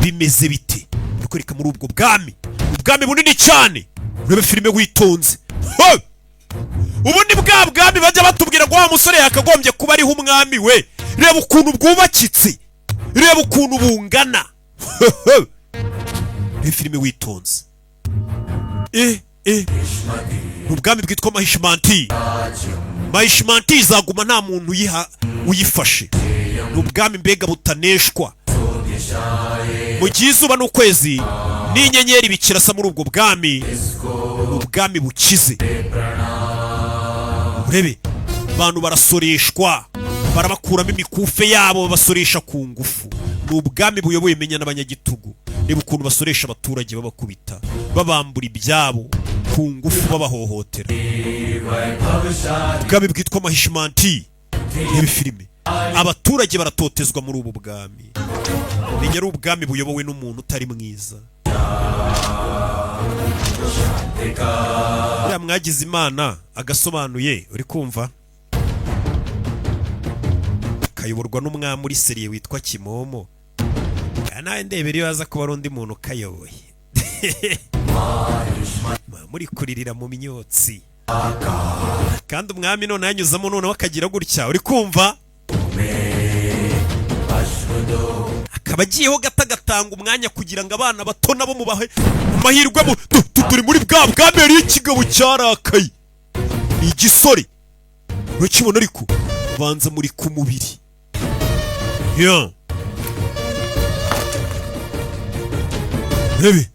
Bimeze bite? Bikwereka muri ubwo bwami. Ubwami bunini cyane. Urebe filime witonze. Ubu ni bwa bwami bajya batubwira ngo wa musore yakagombye kuba ariho umwami we. Reba ukuntu bwubakitse. Reba ukuntu bungana. Reba filime witonze. Ubwami bwitwa Mahishmanti. Mahishmanti izaguma nta muntu uyifashe. N'ubwami mbega butaneshwa. Mu gihe izuba n'ukwezi n'inyenyeri bikirasa muri ubwo bwami, ubwami bukize. Urebe abantu barasoreshwa, barabakuramo imikufe yabo basoresha ku ngufu. N'ubwami buyoboye menya n'abanyagitugu. Reba ukuntu basoresha abaturage babakubita, babambura ibyabo ku ngufu babahohotera. Ubwami bwitwa Mahishmanti. Reba filime. Abaturage baratotezwa muri ubu bwami. Menya ari ubwami buyobowe n'umuntu utari mwiza. Ya mwagize Imana agasobanuye, uri kumva? Kayoborwa n'umwami uri seriye witwa Kimomo. Nawe ndebera iyo aza kuba ari undi muntu kayoboye. Muri kuririra mu myotsi. Kandi umwami none yanyuzamo none bakagira gutya, uri kumva? Akaba agiyeho gatagatanga umwanya kugira ngo abana bato nabo mubahe amahirwe. Turi muri bwa bwami yari ikigabo cyarakaye. Ni igisore. Urakibona ariko banza muri ku mubiri. Yeah. Rebe.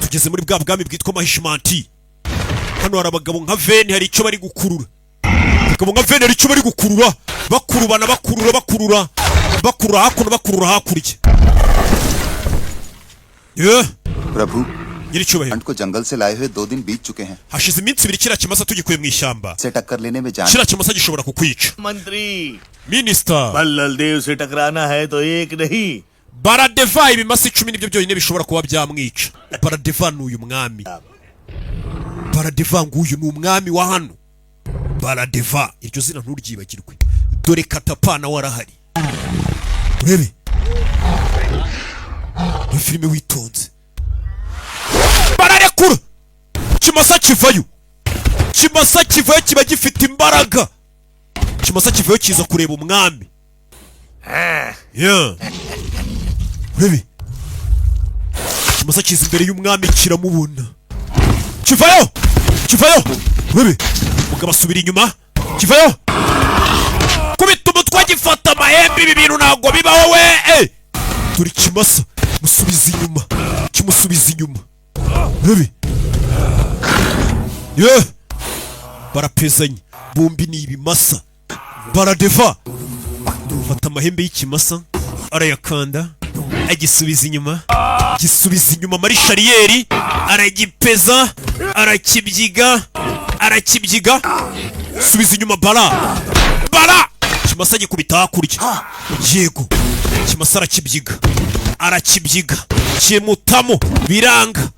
Tugeze muri bwa bwami bwitwa Mahishmanti. Hano hari abagabo nka Veni hari icyo bari gukurura. Abagabo nka Veni hari icyo bari gukurura. Bakurubana bakurura hakuno bakurura hakurya. प्रभु Nyiricyubahiro. को जंगल से लाए हुए 2 दिन बीत चुके हैं. Hashize iminsi 2 kira kimasa tugikuye mu ishyamba. से टक्कर लेने में जान. Kira kimasa gishobora kukwica. मंत्री Minister. बल्लल देव से टकराना है तो एक नहीं. Baradeva ibimasa 10 nibyo byonyine bishobora kuba byamwica. Baradeva n'uyu mwami. Baradeva nguyu ni umwami wa hano. Baradeva iryo zina nturyibagirwe. Dore Katapana warahari. Urebe. Ni filime witonze. Bararekura. Kimasa kivayo. Kimasa kivayo kiba gifite imbaraga. Kimasa kivayo kiza kureba umwami. Yeah. Urebe. Kimasa kiza imbere y'umwami kiramubona. Kivayo. Urebe. Mugabo asubira inyuma. Kivayo. Kubita umutwe gifata amahembe ibi bintu ntabwo bibaho we. Turi Kimasa musubiza inyuma. Kimusubiza inyuma. Urebe. Yeah. Barapezanye. Bombi ni ibimasa. Baradeva. Fata amahembe y'ikimasa arayakanda agisubiza inyuma. Gisubiza inyuma muri shariyeri aragipeza arakibyiga subiza inyuma bara Kimasa gikubita hakurya. Yego. Kimasa arakibyiga kimutamo biranga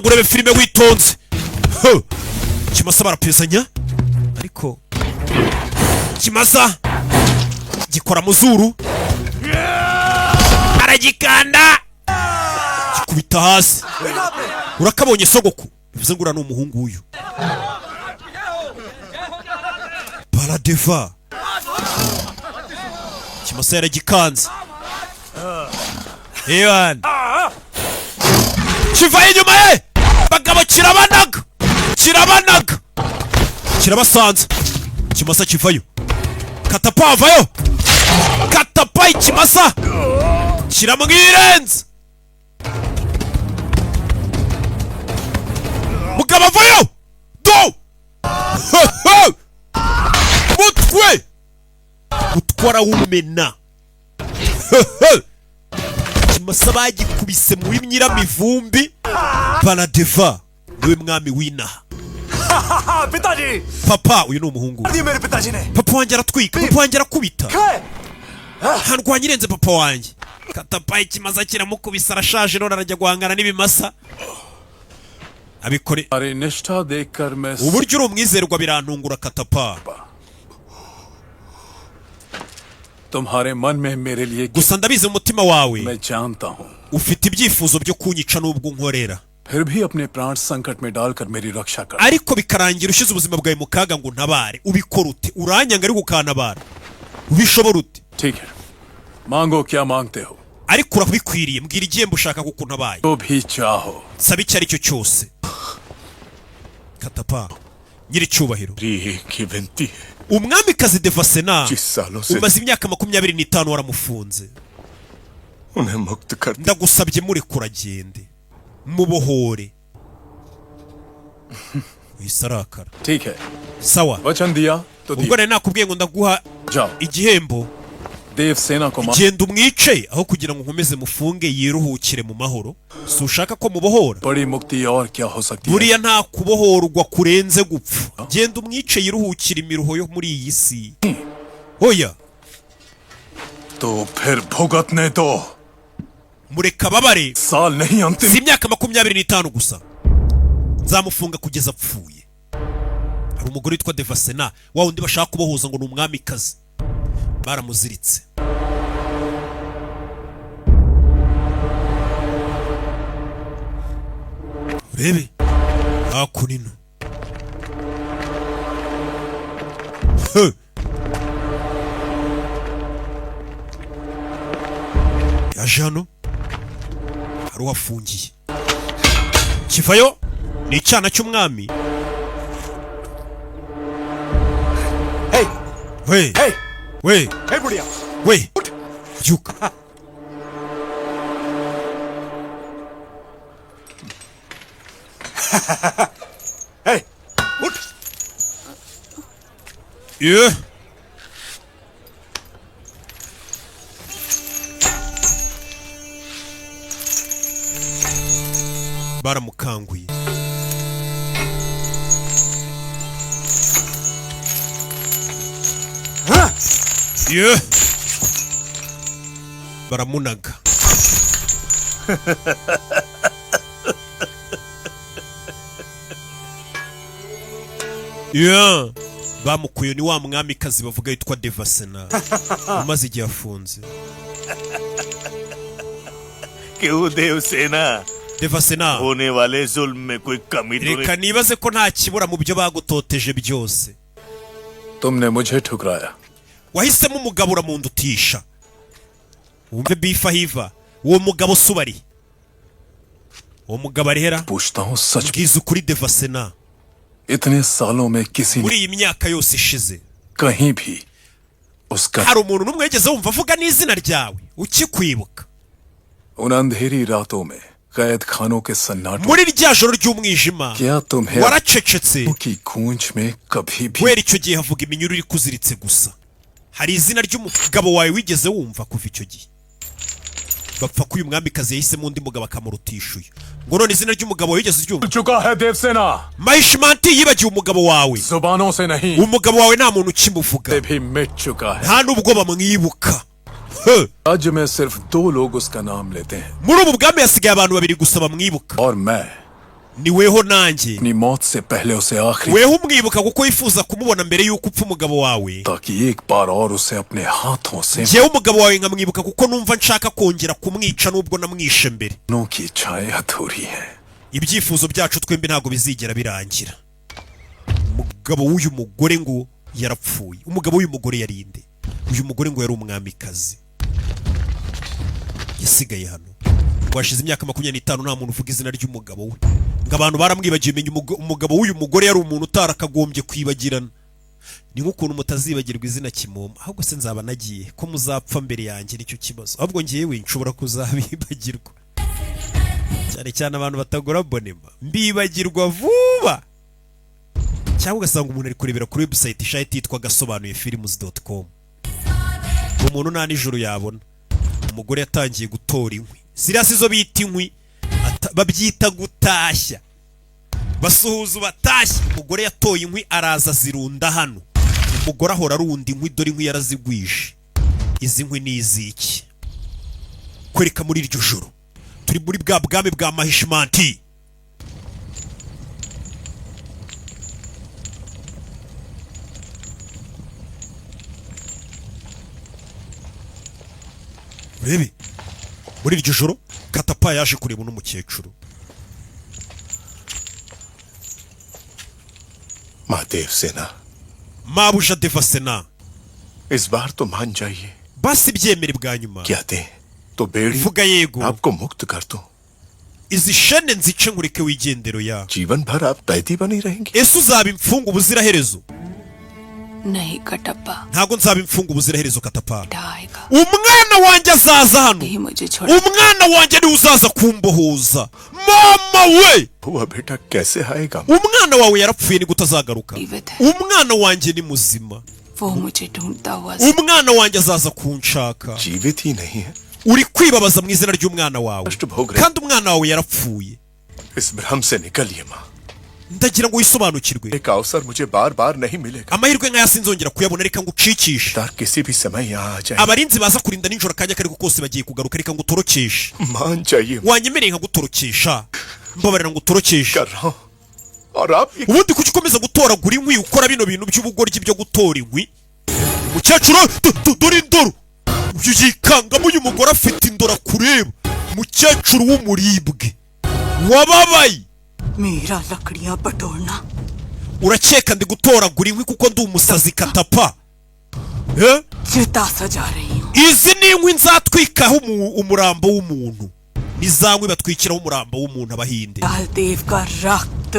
urebe filime witonze. Kimasa barapezanya ariko Kimasa gikora mu zuru aragikanda gikubita hasi. Urakabonye sogoku bivuze ngo ura n'umuhungu uyu. Baradeva. Kimasa yaragikanze. Ewan. Kiva inyuma ye. Bagabo kirabanaga. Kirabasanze. Kimasa kivayo. Katapa avayo. Katapa ikimasa. Kiramwirenze. Mugabo avayo. Do. Mutwara w'umena. Kimasa bagikubise mu w'imyiramivumbi. Baradeva niwe mwami w'inaha. पिताजी Papa uyu ni umuhungu. मेरे पिताजी ने Papa wanjye aratwika. Papa wanjye arakubita. Handwanya irenze papa wanjye. Katapa ikimasa kiramukubisa arashaje none arajya guhangana n'ibimasa. Abikore. अरे निष्ठा देखकर मैं Uburyo uri umwizerwa birantungura Katapa. तुम्हारे मन में मेरे लिए Gusa ndabize mu mutima wawe मैं जानता हूँ ufite ibyifuzo byo kunyica n'ubwo nkorera. फिर भी अपने प्राण संकट में डालकर मेरी रक्षा कर Ariko bikarangira ushize ubuzima bwawe mu kaga ngo ntabare. Ubikora ute? Uranyanga ari gukantabara. Ubishobora ute? ठीक है मांगो क्या मांगते हो Ariko urabikwiriye mbwira igihembo ushaka kuko ntabaye. तो भी चाहो Saba icyo ari cyo cyose. Katapa nyiricyubahiro की विनती है umwamikazi Devasena जिस सालों से umaze imyaka 25 waramufunze उन्हें मुक्त कर ndagusabye muri kuragende mubohore isarakara ठीक है sawa वचन दिया तो ubwo rero nakubwiye ngo ndaguha igihembo Devasena को genda umwice aho kugira ngo nkomeze mufunge yiruhukire mu mahoro si ushaka ko mubohora बड़ी मुक्ति और क्या हो सकती है buriya nta kubohorwa kurenze gupfa genda umwice yiruhukire imiruho yo muri iyi si oya तो फिर भुगतने दो mureka babare साल नहीं अंतिम si imyaka 25 gusa nzamufunga kugeza apfuye hari umugore witwa Devasena wa wundi bashaka kubohoza ngo ni umwamikazi baramuziritse urebe hakunino yaje hano hari uhafungiye kivayo ni icyana cy'umwami hey we hey we hey बुढ़िया we byuka hey उठ ye baramukanguye ye baramunaga ye bamukuye ni wa mwamikazi bavuga yitwa Devasena umaze igihe afunze क्यों देवसेना Devasena होने वाले जुल्म में कोई कमी तो reka nibaze ko nta kibura mu byo bagutoteje byose तुमने मुझे ठुकराया wahisemo umugabo uramundutisha wumve bifa hiva uwo mugabo subari uwo mugabo arihera पूछता हूँ सच bwiza ukuri Devasena इतने सालों में किसी muri ने iyi myaka yose ishize कहीं भी उसका hari umuntu n'umwe wigeze wumva avuga n'izina ryawe ukikwibuka उन अंधेरी रातों में कैद खानों के सन्नाटों muri rya joro ry'umwijima क्या तुम्हें waracecetse की गूंज में कभी भी kubera icyo gihe havuga iminyururu iri kuziritse gusa hari izina ry'umugabo wawe wigeze wumva kuva icyo gihe bapfa ko uyu mwamikazi yahisemo undi mugabo akamurutisha uyu ngo none izina ry'umugabo wawe wigeze uryumva चुका है Devasena Mahishmanti yibagiwe umugabo wawe जुबानों से नहीं umugabo wawe nta muntu ukimuvuga से भी मिट चुका है nta n'ubwo bamwibuka राज्य में सिर्फ 2 लोग उसका नाम लेते हैं muri ubu bwami hasigaye abantu babiri gusa bamwibuka और मैं ni weho nanjye अपनी मौत से पहले उसे आखिरी weho umwibuka kuko wifuza kumubona mbere y'uko upfa umugabo wawe ताकि एक बार और उसे अपने हाथों से njyewe umugabo wawe nkamwibuka kuko numva nshaka kongera kumwica nubwo namwishe mbere नो की इच्छाएं अधूरी हैं ibyifuzo byacu twembi ntabwo bizigera birangira umugabo w'uyu mugore ngo yarapfuye umugabo w'uyu mugore yarinde uyu mugore ngo yari umwamikazi yasigaye hano ngo hashize imyaka 25 nta muntu uvuga izina ry'umugabo we ngo abantu baramwibagiye menya umugabo w'uyu mugore yari umuntu utarakagombye kwibagirana ni nk'ukuntu mutazibagirwa izina Kimomo ahubwo se nzaba nagiye ko muzapfa mbere yanjye nicyo kibazo ahubwo ngiyewe nshobora kuzabibagirwa cyane cyane abantu batagora bonema mbibagirwa vuba cyangwa ugasanga umuntu ari kurebera kuri website ishayiti yitwa gasobanuye films.com umuntu nta nijoro yabona umugore yatangiye gutora inkwi ziriya sizo bita inkwi babyita gutashya basuhuza batashya umugore yatoye inkwi araza zirunda hano umugore ahora arunda inkwi dore inkwi yarazigwishe izi nkwi ni iziki kwereka muri iryo joro turi muri bwa bwami bwa Mahishmanti urebe muri iryo joro Katapa yaje kureba uno mukecuru माँ Devasena mabuja Devasena इस बार तो मान जाइए basi byemere bwa nyuma क्या दे तो बेड़ी vuga yego आपको मुक्त कर दूं izi shene nzice nkureke wigendero ya जीवन भर आप कैदी बनी रहेंगी? ese uzaba imfunga ubuziraherezo? नहीं Kattappa ntago nzaba imfunga ubuziraherezo Katapa. आएगा umwana wanjye azaza hano, नहीं मुझे छोड़ umwana wanjye ni uzaza kumbohoza. mama we, हुआ बेटा कैसे आएगा? umwana wawe yarapfuye ni gutazagaruka. जीवित है umwana wanjye ni muzima, वो मुझे ढूंढता हुआ umwana wanjye azaza kunshaka. जीवित ही नहीं है, uri kwibabaza mu izina ry'umwana wawe कष्ट भोग रहे। kandi umwana wawe yarapfuye. इस भ्रम से निकलिए माँ। ndagira ngo wisobanukirwe, एक अवसर मुझे बार बार नहीं मिलेगा। amahirwe nk'aya sinzongera kuyabona, reka ngucikishe. तार किसी भी समय यहाँ आ जाए। abarinzi baza kurinda nijoro akanya kariko kose bagiye kugaruka, reka ngutorokeshe. मान जाइए, wanyemereye nkagutorokesha, mbabarira ngutorokeshe. कर रहा हूँ। और आप ये ubundi kuki ukomeza gutoragura inkwi ukora bino bintu by'ubugoryi byo gutora inkwi? umukecuru dore indoro, uyu yikangamo, uyu mugore afite indoro kureba, umukecuru w'umuribwe wababaye. मेरा लकड़ियां बटोरना urakeka ndi gutoragura inkwi kuko ndi umusazi Katapa? चिता सजा रही हूँ izi ni inkwi nzatwikaho umurambo w'umuntu, ni za nkwi batwikiraho umurambo w'umuntu Abahinde. लाल देव का रक्त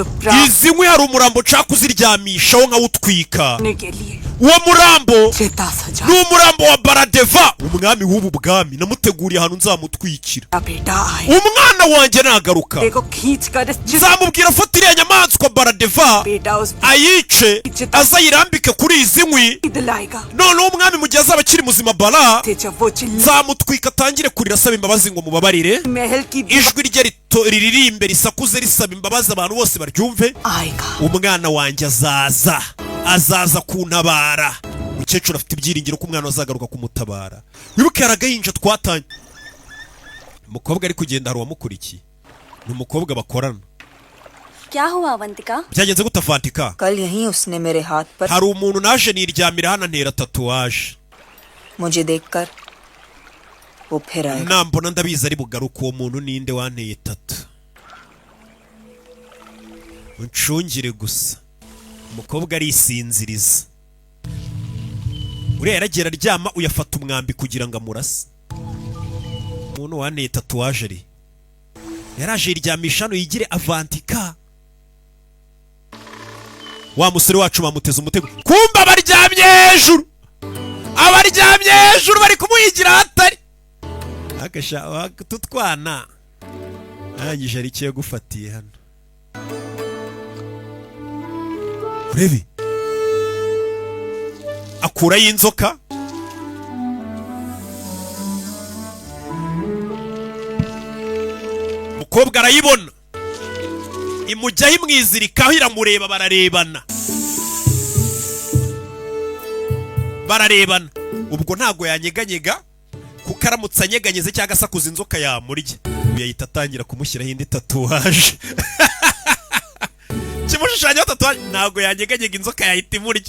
izi nkwi hari umurambo nshaka kuziryamishaho nkawutwika. के लिए uwo murambo चिता सजा ni umurambo wa Baradeva, umwami w'ubu bwami. namuteguriye ahantu nzamutwikira. बेटा आए umwana wanjye nagaruka देखो खींच कर nzamubwira afata iriya nyamaswa Baradeva बेटा उस ayice, azayirambike kuri izi nkwi, दिलाएगा noneho umwami mu gihe azaba akiri muzima Bara जब वो चिल्ला nzamutwika atangire kurira asaba imbabazi ngo mubabarire. महल की ijwi rye riririmbe risakuze risaba imbabazi abantu bose baryumve. आएगा umwana wanjye azaza kuntabara. umukecuru afite ibyiringiro ko umwana azagaruka kumutabara. wibuke hari agahinja twatanye, umukobwa ari kugenda hari uwamukurikiye, ni umukobwa bakorana. क्या हुआ Avantika byagenze gute Avantika? कल यहीं उसने मेरे हाथ पर hari umuntu naje niryamira hano antera tatuwaje, मुझे देखकर वो फिर आएगा nambona ndabizi ari bugaruka. uwo muntu ninde wanteye tatu? uncungire gusa. umukobwa arisinziriza, uriya yaragera aryama, uyafata umwambi kugira ngo amurase. umuntu wanteye tatuwaje ari yaraje yiryamisha hano yigire Avantika. wa musore wacu bamuteze umutego, kumba abaryamye hejuru, abaryamye hejuru bari kumuhigira hatari agasha tutwana. arangije ari cyo gufatiye hano. urebe akurayo inzoka, umukobwa arayibona, imujyaho imwizirikaho, iramureba, bararebana. ubwo ntago yanyeganyega kuko aramutse anyeganyeze cyangwa asakuza inzoka yamurya. ubu yahita atangira kumushyiraho indi tatuwaje. kimushushanyaho tatuwaje, ntago yanyeganyega inzoka yahita imurya,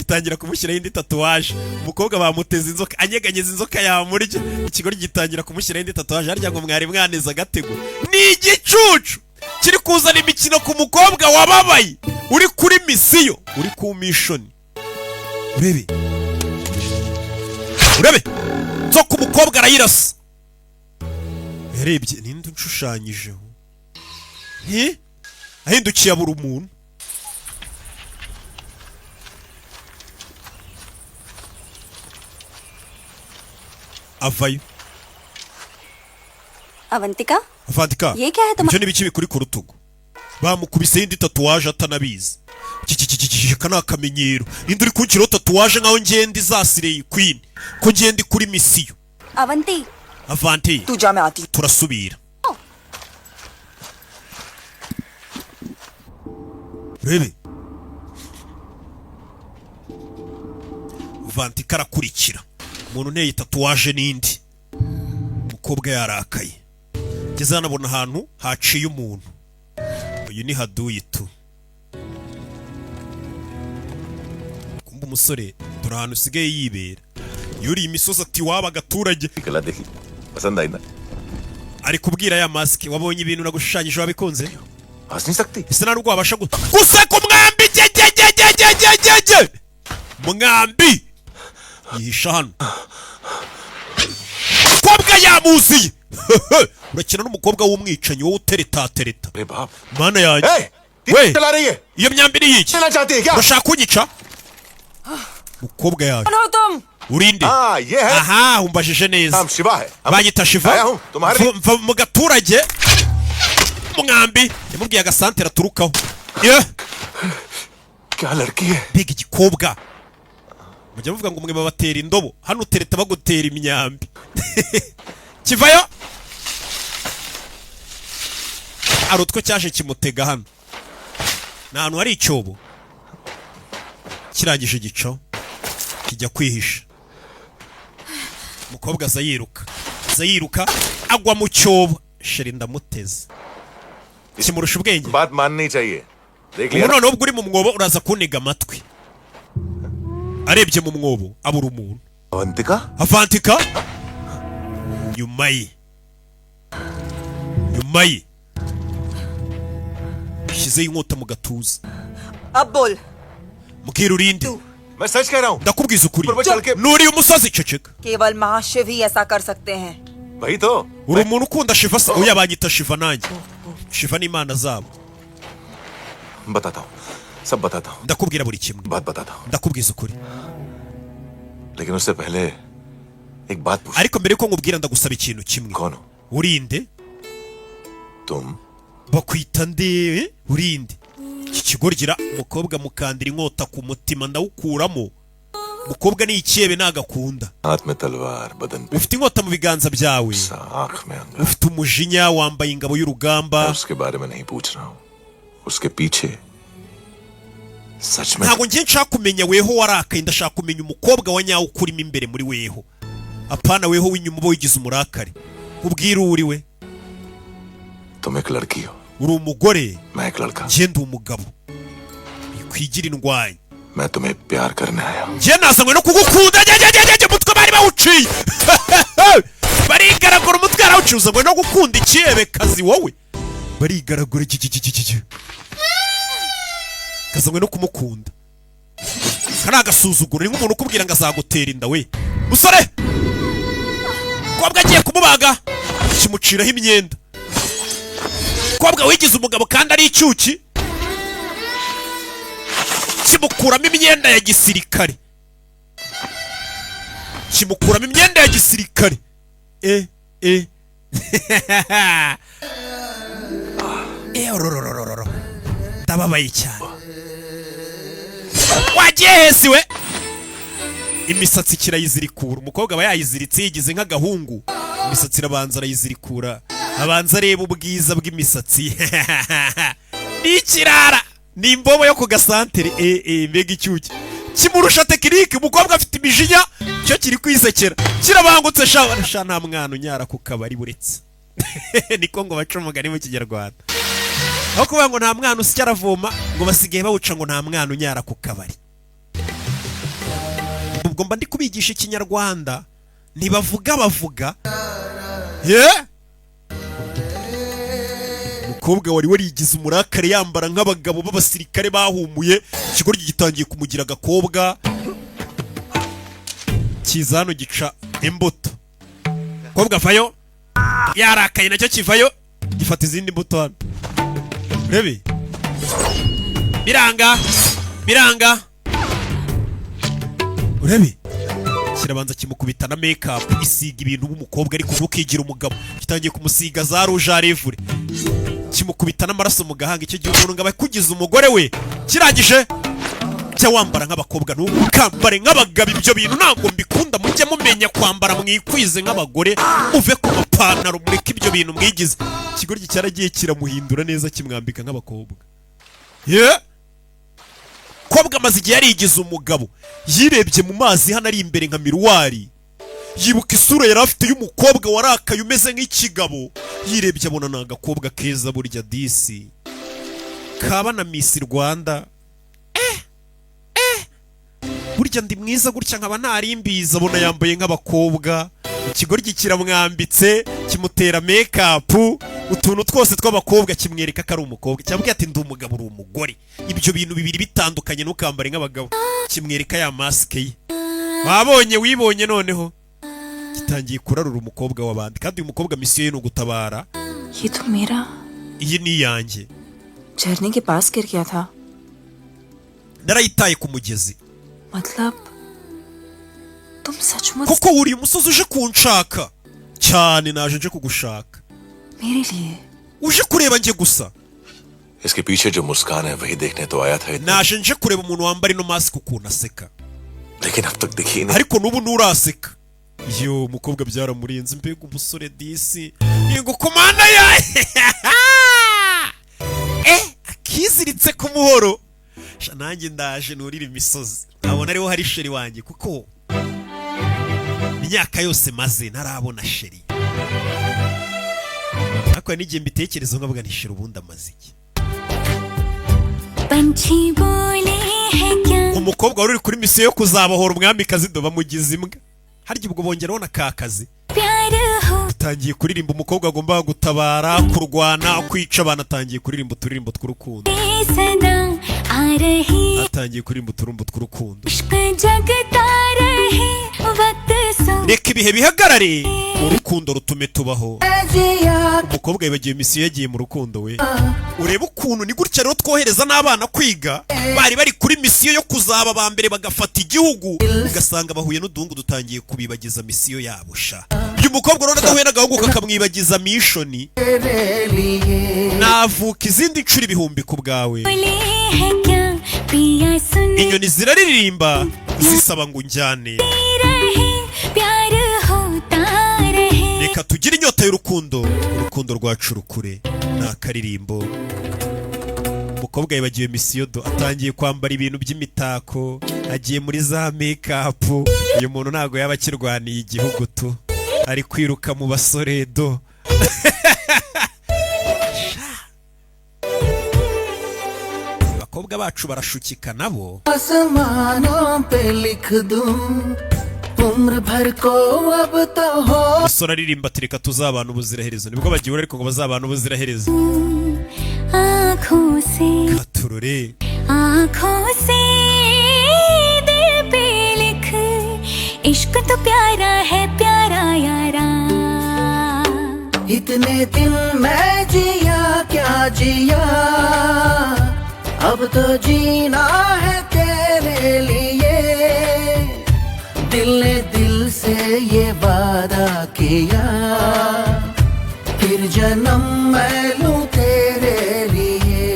itangira kumushyiraho indi tatuwaje. umukobwa bamuteze inzoka, anyeganyeza inzoka yamurya, ikigori gitangira kumushyiraho indi tatuwaje. harya ngo mwari mwaneza agatego, ni igicucu kiri kuzana imikino ku mukobwa wababaye, uri kuri misiyo, uri ku mishoni. urebe nzoka umukobwa arayirasa. yarebye, ninde unshushanyijeho? ahindukiye abura umuntu. avayo. Avantika Avantika, ये क्या है ibyo ni biki bikuri ku rutugu? bamukubise indi tatuwaje atanabizi. aka ni akamenyero. ninde uri kunshyiraho tatuwaje nkaho ngenda izasireye queen, ko ngenda kuri misiyo? Avanti Avanti, तू जा मैं आती हूँ turasubira. urebe Avantika arakurikira, umuntu nteye tatuwaje n'indi. umukobwa yarakaye, ngeze hanabona ahantu haciye umuntu. uyu ni haduyi tu. kumva umusore dore ahantu usigaye yibera, yuriye imisozi ati waba agaturage. पसंद आई ना? ari kubwira ya masike, wabonye ibintu nagushushanyije wabikunze? हंस नहीं सकती? ese nta nubwo wabasha guseka umwambi. mwambi yihisha hano, umukobwa yamuziye. urakina n'umukobwa w'umwicanyi wowe utereta अरे बाप mana yanjye ए, we चला रही है iyo myambi ni yiki चलना चाहती है क्या urashaka kunyica mukobwa yawe कौन हो तुम? urinde हाँ ये है aha umbajije neza नाम शिवा है banyita shiva आया हूँ तुम्हारे mva mu gaturage umwambi yamubwiye agasantere aturukaho क्या लड़की है mbega igikobwa mujya muvuga ngo mwe babatera indobo hano utereta bagutera imyambi kivayo ari utwo cyaje kimutega hano ni ahantu hari icyobo kirangije igico kijya kwihisha umukobwa aza yiruka agwa mu cyobo sheri ndamuteze kimurusha ubwenge बात माननी चाहिए देख ubu लिया noneho ubwo uri mu mwobo uraza kuniga amatwi arebye mu mwobo abura umuntu Avantika avantika nyuma ye shyizeho inkota mu gatuza अब बोल. mbwira urinde मैं सच कह रहा हूँ ndakubwiza ukuri ऊपर पर चल के nuriye umusozi ceceka केवल महाशिव ही ऐसा कर सकते हैं. वही तो uri umuntu ukunda shiva se oya banyita shiva nanjye shiva ni imana zabo बताता हूँ सब बताता हूँ ndakubwira buri kimwe बात बताता हूँ ndakubwiza ukuri लेकिन उससे पहले एक बात पूछ ariko mbere yuko nkubwira ndagusaba ikintu kimwe कौन हो urinde तुम bakwita nde urinde iki kigorgira umukobwa mukandira inkota ku mutima ndawukuramo umukobwa ni icyebe nagakunda हाथ में तलवार बदन पे ufite inkota mu biganza byawe आंख में अंगार ufite umujinya wambaye ingabo y'urugamba मैं उसके बारे में नहीं पूछ रहा हूँ उसके पीछे सच में ntabwo ngiye nshaka kumenya weho warakaye ndashaka kumenya umukobwa wa nyawo ukurimo imbere muri weho apana weho w'inyuma uba wigize umurakare ubwira uri we तुम एक लड़की हो uri umugore मैं एक लड़का njye ndi umugabo bikwigira indwanyi मैं तुम्हें प्यार करने आया हूँ njye nazanywe no kugukunda njye umutwe bari bawuciye barigaragura umutwe yarawuciye uzanywe no gukunda icyebekazi wowe barigaragura kazanywe no kumukunda kari agasuzuguro ni nk'umuntu ukubwira ngo azagutera inda we musore kobwa agiye kumubaga kimuciraho imyenda kobwa wigize umugabo kandi ari icyuki kimukuramo imyenda ya gisirikare orororororo ndababaye cyane wagiye hesi we imisatsi kirayizirikura umukobwa aba yayiziritse yigize nk'agahungu imisatsi irabanza arayizirikura abanza areba ubwiza bw'imisatsi ni ikirara ni imbobo yo ku gasantere mbega icyuki kimurusha tekinike umukobwa afite imijinya cyo kiri kwisekera kirabangutse sha nta mwana unyara ku kabari buretse niko ngo baca umugani mu kinyarwanda aho kuvuga ngo nta mwana usya aravoma ngo basigaye bawuca ngo nta mwana unyara ku kabari ubwo mba ndi kubigisha ikinyarwanda ntibavuga bavuga umukobwa wari warigize umurakare yambara nk'abagabo b'abasirikare bahumuye ikigoryi gitangiye kumugira agakobwa kiza hano gica imbuto kobwa vayo yarakaye nacyo kivayo gifata izindi mbuto hano rebe biranga urebe kirabanza kimukubita na make-up isiga ibintu b'umukobwa ariko ntukigira umugabo gitangiye kumusiga za rouge à lèvres kimukubita n'amaraso mu gahanga icyo gihe umuntu ngo aba kugize umugore we kirangije jya wambara nk'abakobwa ntukambare nk'abagabo ibyo bintu ntabwo mbikunda mujye mumenya kwambara mwikwize nk'abagore uve ku mapantaro mureke ibyo bintu mwigize ikigoryi cyaragiye kiramuhindura neza kimwambika nk'abakobwa kobwa amaze igihe yarigize umugabo yirebye mu mazi hano ari imbere nka miruwari yibuka isura yari afite y'umukobwa warakaye umeze nk'ikigabo yirebye abona ni agakobwa keza burya disi kaba na Miss Rwanda burya ndi mwiza gutya nkaba ntarimbiza abona yambaye nk'abakobwa ikigoryi kiramwambitse kimutera make-up utuntu twose tw'abakobwa kimwereka ko ari umukobwa cyabwiye ati ndi umugabo uri umugore ibyo bintu bibiri bitandukanye ntukambare nk'abagabo kimwereka ya maske ye wabonye wibonye noneho gitangiye kurarura umukobwa w'abandi kandi uyu mukobwa misiyo ye ni ugutabara. ये तो मेरा iyi ni iyanjye. झरने के पास गिर गया था. narayitaye ku mugezi. मतलब तुम सचमुच koko wuriye umusozi uje kunshaka cyane. naje nje kugushaka. मेरे लिए uje kureba njye gusa. इसके पीछे जो मुस्कान है वही देखने तो आया था. naje nje kureba umuntu wambara ino mask ukuntu aseka. लेकिन अब तक देखी नहीं. ariko n'ubu nturaseka. yo umukobwa byaramurinze. mbega umusore disi. yego komanda ya akiziritse ku muhoro. nanjye ndaje nurira imisozi. nabona ariho hari sheri wanjye kuko imyaka yose maze ntarabona sheri. ariko n'igihe mbitekerezo nkavuga nti sheri ubundi amaze iki. umukobwa wari uri kuri misiyo yo kuzabohora umwamikazi do bamugize imbwa. harya ubwo bongeraho na ka kazi. atangiye kuririmba umukobwa agomba gutabara, kurwana, kwica abantu. atangiye kuririmba uturirimbo tw'urukundo. atangiye kuririmba uturumbo tw'urukundo. reka ibihe bihagarare urukundo rutume tubaho. umukobwa yibagiwe misiyo yagiye mu rukundo we. urebe ukuntu ni gutya rero twohereza n'abana kwiga bari bari kuri misiyo yo kuzaba ba mbere bagafata igihugu, ugasanga bahuye n'uduhungu dutangiye kubibagiza misiyo yabo. sha uyu mukobwa rero adahuye n'agahungu kakamwibagiza mishoni. navuka izindi nshuro ibihumbi ku bwawe. inyoni ziraririmba zisaba ngo unjyane. reka tugire inyota y'urukundo, urukundo rwacu rukure. ni akaririmbo. umukobwa yibagiwe misiyo do. atangiye kwambara ibintu by'imitako, agiye muri za make-up. uyu muntu ntabwo yaba akirwaniye igihugu tu, ari kwiruka mu basore do. abakobwa bacu barashukika nabo. umusore aririmba ati reka tuzabana ubuziraherezo. nibwo bagiye ariko ngo bazabana ubuziraherezo. katurore इश्क तो प्यारा है प्यारा यारा. इतने दिन मैं जिया क्या जिया, अब तो जीना है तेरे लिए. दिल ने दिल से ये वादा किया, फिर जन्म मैं लूं तेरे लिए.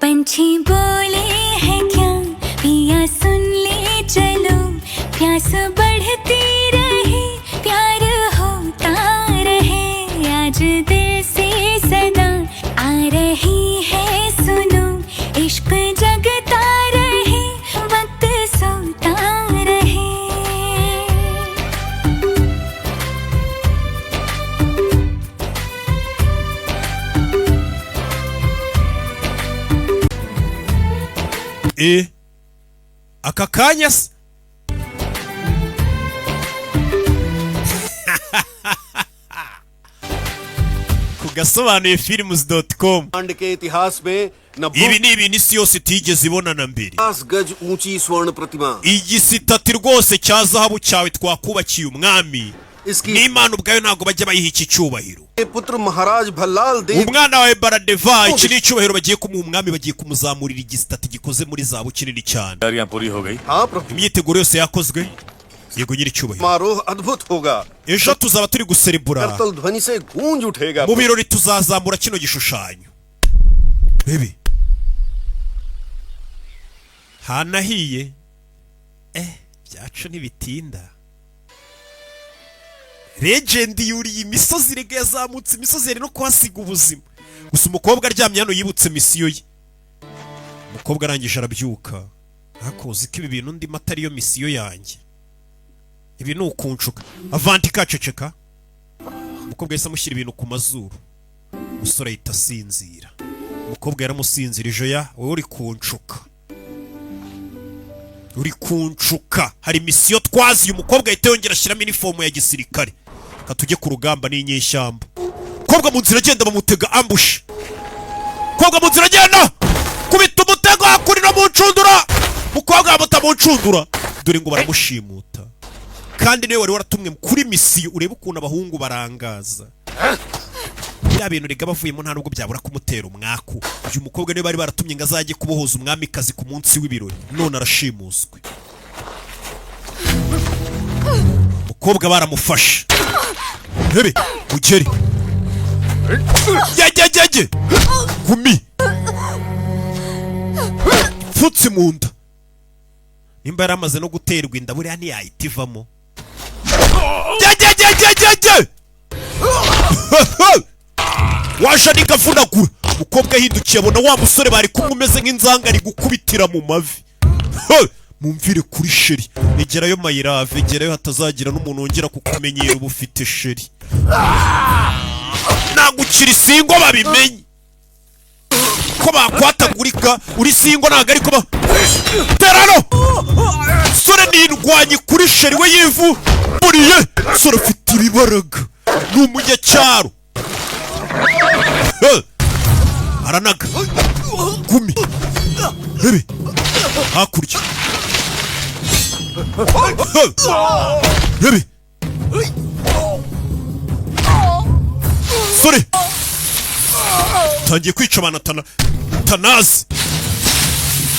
पंछी बोले हैं क्या पिया सुन ले चलो, प्यास बढ़ती रहे प्यार होता रहे. आज दिल से सदा आ रही है सुनो, इश्क जगता रहे वक्त सोता रहे. aka kanya se kugasobanuye films.com. के इतिहास में ibi ni ibintu isi yose itigeze ibonana mbere. 50 गज ऊंची स्वर्ण प्रतिमा. igisitati rwose cya zahabu cyawe twakubakiye umwami. n'Imana ubwayo ntabwo bajya bayiha iki cyubahiro. पुत्र महाराज भल्लाल देव. umwana wawe Baradeva iki ni icyubahiro bagiye kumuha umwami. bagiye kumuzamurira igisitati gikoze muri zahabu kinini cyane. imyiteguro yose yakozwe. yego nyiri cyubahiro. समारोह अद्भुत होगा. ejo tuzaba turi guserebura. करतल ध्वनि से गूंज उठेगा. mu birori tuzazamura kino gishushanyo. bebe hanahiye. byacu ntibitinda. legend yuriye imisozi. rega yazamutse imisozi yari no kuhasiga ubuzima. gusa umukobwa aryamye hano yibutse misiyo ye. umukobwa arangije arabyuka. akoze ko ibi bintu ndimo atari yo misiyo yanjye. ibi ni ukunshuka. avanti kaceceka. umukobwa yahise amushyira ibintu ku mazuru. umusore ahita asinzira. umukobwa yaramusinzirije. ya wowe uri kunshuka, uri kunshuka. hari misiyo twaziye. umukobwa ahita yongera ashyiramo inifomu ya gisirikare. katujye ku rugamba n'inyeshyamba. umukobwa mu nzira agenda bamutega ambushi. umukobwa mu nzira agenda kubita umutego hakuri no mu ncundura. umukobwa yamuta mu ncundura. dore ngo baramushimuta. kandi niwe wari waratumwe kuri misiyo. Urebe ukuntu abahungu barangaza biriya bintu rega bavuyemo nta nubwo byabura kumutera umwaku. Uyu mukobwa niwe bari baratumye ngo azajye kubohoza umwamikazi ku munsi w'ibirori, none arashimuswe. Umukobwa baramufashe. Rebe ugeri yajyajyajye gumi futsi mu nda. Nimba yari amaze no guterwa inda buriya ntiyahita ivamo. Jyajyajyajyajye waje nigavunagura. Umukobwa ahindukiye abona wa musore bari kumwe umeze nk'inzanga ari gukubitira mu mavi. Mumvire kuri sheri, egerayo mayirave, egerayo hatazagira n'umuntu wongera kukumenyera uba ufite sheri. Nagukira isingo babimenye ko bakwatagurika uri singo ntago ariko ba terano. Sore nindwanye kuri sheri we yivu buriye. Sore ufite ibibaraga ni umunyacyaro. Aranaga gumi rebe hakurya rebe sore tangiye kwica abantu tanazi,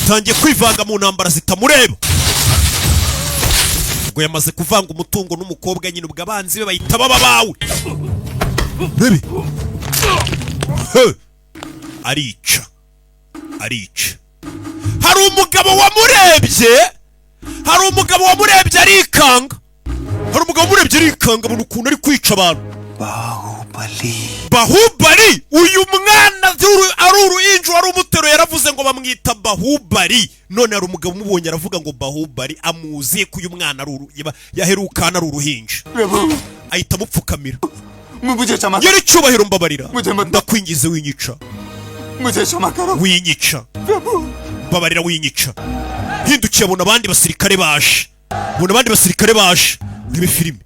tangiye kwivanga mu ntambara zitamureba. Ubwo yamaze kuvanga umutungo n'umukobwa nyine, ubwo abanzi be bahita baba bawe. Rebe arica arica. Hari umugabo wamurebye arikanga. Hari umugabo wamurebye arikanga abona ukuntu ari kwica abantu. Bahubali uyu mwana ari uruhinja wari umutero yaravuze ngo bamwita Bahubali. None hari umugabo umubonye aravuga ngo Bahubali amuziye ko uyu mwana yaherukana ari uruhinja. Ahita amupfukamira. Yari cyubahiro mbabarira, ndakwingize winyica. Winyica mbabarira winyica. Hindukiye abona abandi basirikare baje. Nibe filime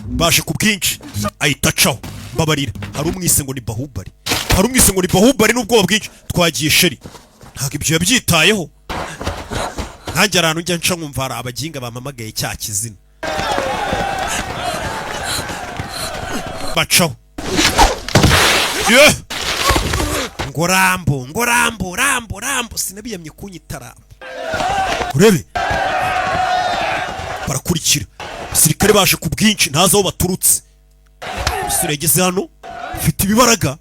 baje ku bwinshi ahita acaho. Mbabarira hari umwise ngo ni Bahubali n'ubwoba bwinshi. Twagiye sheri ntabwo ibyo yabyitayeho. Nanjye arantu njya nca nkumva hari abaginga bampamagaye cya kizina bacaho. Ngo rambo sinabiyamye kunyita rambo. Urebe barakurikira abasirikare baje ku bwinshi ntazi aho baturutse. Umusore yageze hano ufite ibibaraga,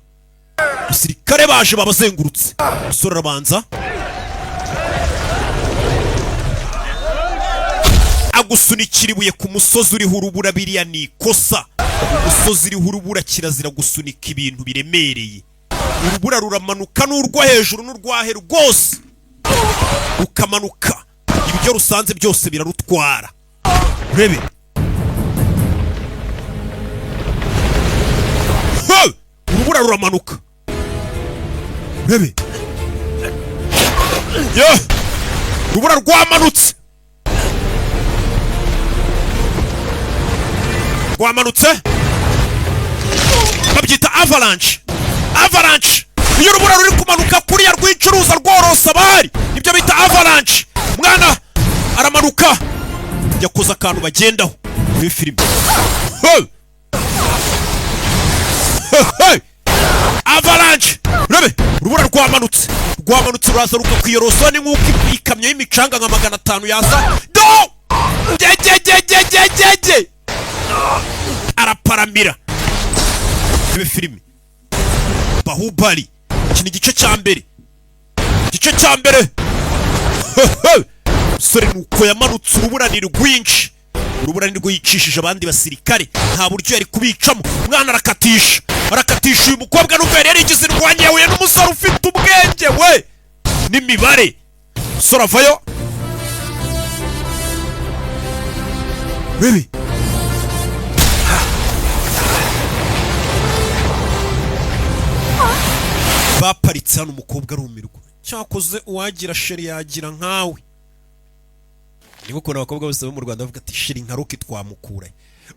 abasirikare baje babazengurutse. Umusore arabanza agusunikira ibuye ku musozi uriho urubura. Biriya ni ikosa. Umusozi uriho urubura kirazira gusunika ibintu biremereye. Urubura ruramanuka n'urwo hejuru n'urwahe rwose ukamanuka, ibyo rusanze byose birarutwara. Urebe urubura ruramanuka. Urebe urubura rwamanutse babyita avalanche. Iyo urubura ruri kumanuka kuriya rw'icuruza rworosa abari nibyo bita avalanche. Mwana aramanuka yakoze akantu bagendaho muri filime. Avalanche rebe urubura rwamanutse ruraza rukakwiyorosa. Ni nk'uko ikamyo y'imicanga nka 500 yaza araparamira. Rebe filime Bahubali. Iki ni igice cya mbere. Sore nuko yamanutse urubura ni rwinshi. Urubura ni rwo yicishije abandi basirikare, nta buryo yari kubicamo. Mwana arakatisha uyu mukobwa n'ubwo yarigize irwanya yahuye n'umusore ufite ubwenge we n'imibare. Sora vayo Baby baparitse hano umukobwa arumirwa. Cyakoze uwagira sheri yagira nkawe. Niba ukora abakobwa bose bo mu Rwanda bavuga ati sheri nka Roki twamukuraye.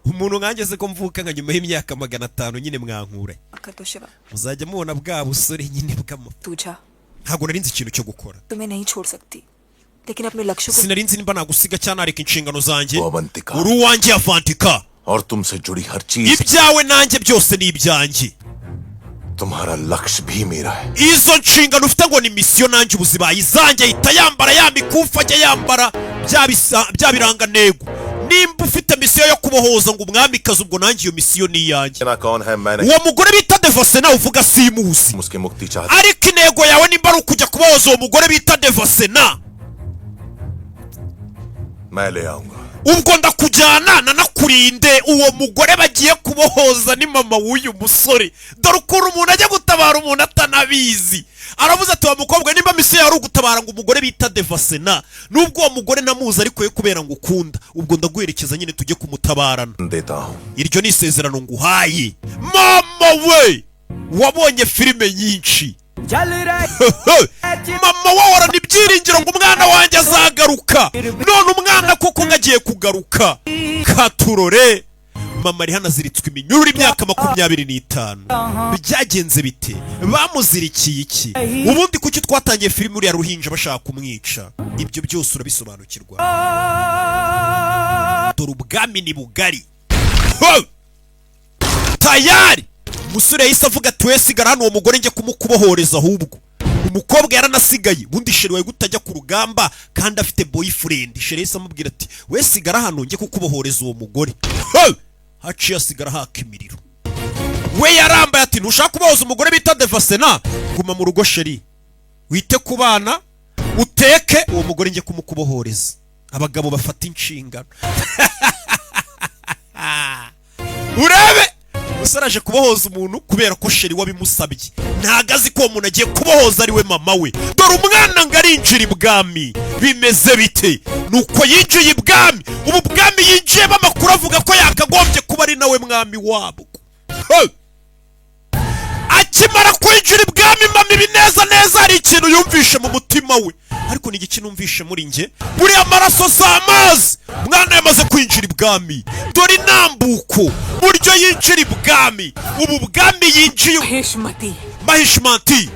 Umuntu nkangeze ko mvuka nka nyuma y'imyaka 500 nyine mwankuraye. Muzajya mubona bwa busore nyine bw'amafuta. Ntago narinzi ikintu cyo gukora. लेकिन अपने लक्ष्य को sinari nzi nimba nagusiga cyane areka inshingano zanjye Avantika. uri uwanjye Avantika और तुमसे जुड़ी हर चीज ibyawe nanjye byose ni ibyanjye तुम्हारा लक्ष्य भी मेरा है izo nshingano ufite ngo ni misiyo nanjye ubuzibaye izanjye ahita yambara ya mikufa ajya yambara bya birangantego nimba ufite misiyo yo kubohoza ngo umwamikazi ubwo nanjye iyo misiyo ni iyanjye uwo mugore bita Devasena uvuga simuzi ariko intego yawe nimba ari ukujya kubohoza uwo mugore bita Devasena ubwo ndakujyana nanakurinde uwo mugore bagiye kubohoza ni mama w'uyu musore dore ukuntu umuntu ajya gutabara umuntu atanabizi aravuze ati wa mukobwa nimba misiyo yawe ari ugutabara ngo umugore bita Devasena nubwo uwo mugore namuzi ariko ye kubera ngo ukunda ubwo ndaguherekeza nyine tujye kumutabarana iryo ni isezerano nguhaye mama we wabonye filime nyinshi mama wahorana ibyiringiro ngo umwana wanjye azagaruka none umwana koko ngagiye kugaruka katurore mama ari hano aziritswe iminyururu imyaka 25 byagenze bite bamuzirikiye iki ubundi kuki twatangiye filime uriya ruhinja bashaka kumwica ibyo byose urabisobanukirwa dore ubwami ni bugari tayari umusore yahise avuga ati we sigara hano uwo mugore njye kumukubohoreza ahubwo umukobwa yaranasigaye bundi sheri wawe gutajya ku rugamba kandi afite boyfriend sheri yahise amubwira ati we sigara hano njye kukubohoreza uwo mugore haciye asigara haka imiriro we yarambaye ati ntushaka kubohoza umugore bita Devasena guma mu rugo sheri wite ku bana uteke uwo mugore njye kumukubohoreza abagabo bafata inshingano urebe usaraje kubohoza umuntu kubera ko sheri wabimusabye ntagazi ko umuntu agiye kubohoza ari we mama we dore umwana ngarinjira ibwami bimeze bite nuko yinjiye ibwami ubu bwami yinjiye bamakuru avuga ko yakagombye kuba ari nawe mwami wabo akimara kwinjira ibwami mama ibi neza neza hari ikintu yumvishe mu mutima we ariko ni igiki numvishe muri nge buri amaraso z'amazi mwana yamaze kwinjira ibwami dore inambuko buryo yinjira ibwami ubu bwami yinjiye Mahishmanti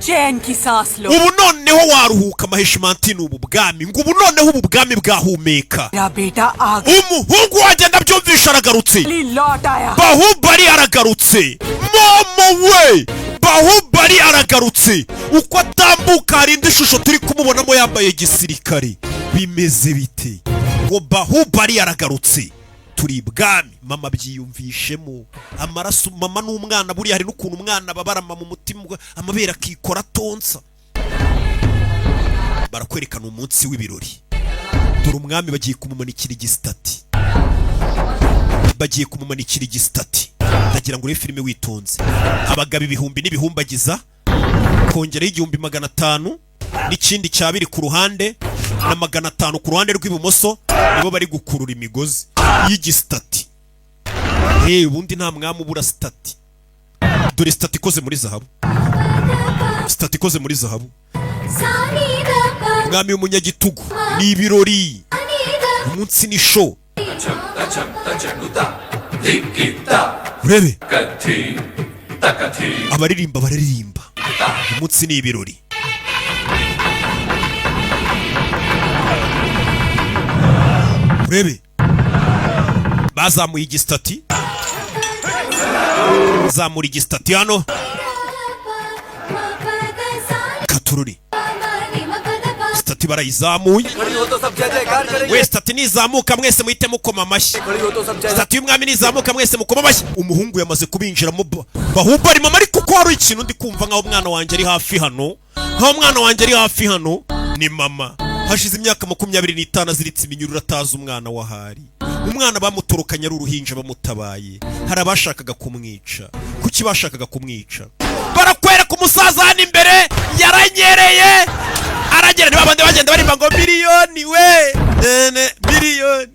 ubu noneho waruhuka Mahishmanti n'ubu bwami ngo ubu noneho ubu bwami bwahumeka umuhungu wagenda byumvisha aragarutse Bahubali aragarutse mama we Bahubali aragarutse uko atambuka hari indi shusho turi kumubonamo yambaye gisirikare bimeze bite ngo Bahubali aragarutse turi ibwami mama byiyumvishemo amaraso mama n'umwana buri hari n'ukuntu umwana babarama mu mutima amabera akikora tonsa barakwerekana umunsi w'ibirori dore umwami bagiye kumumanikira igisitati ndagira ngo uri filime witonze abagabo ibihumbi n'ibihumbagiza kongeraho 1500 n'ikindi cyabiri ku ruhande na 500 ku ruhande rw'ibumoso nibo bari gukurura imigozi y'igisitati ubundi nta mwami ubura sitati dore sitati ikoze muri zahabu mwami w'umunyagitugu ni ibirori umunsi ni show urebe abaririmba umunsi ni ibirori urebe bazamuye igisitati zamura igisitati hano katururi sitati barayizamuye we sitati nizamuka mwese muhite mukoma amashyi sitati y'umwami nizamuka mwese mukoma amashyi umuhungu yamaze kubinjiramo Bahubali mama ariko ko hari ikintu ndi kumva nkaho umwana wanjye ari hafi hano ni mama hashize imyaka 25 aziritse iminyururu atazi umwana wahari umwana bamutorokanye ari uruhinja bamutabaye hari abashakaga kumwica kuki bashakaga kumwica barakwereka umusaza hano imbere yaranyereye aragera ntibabande bagenda barimba ngo miliyoni we miliyoni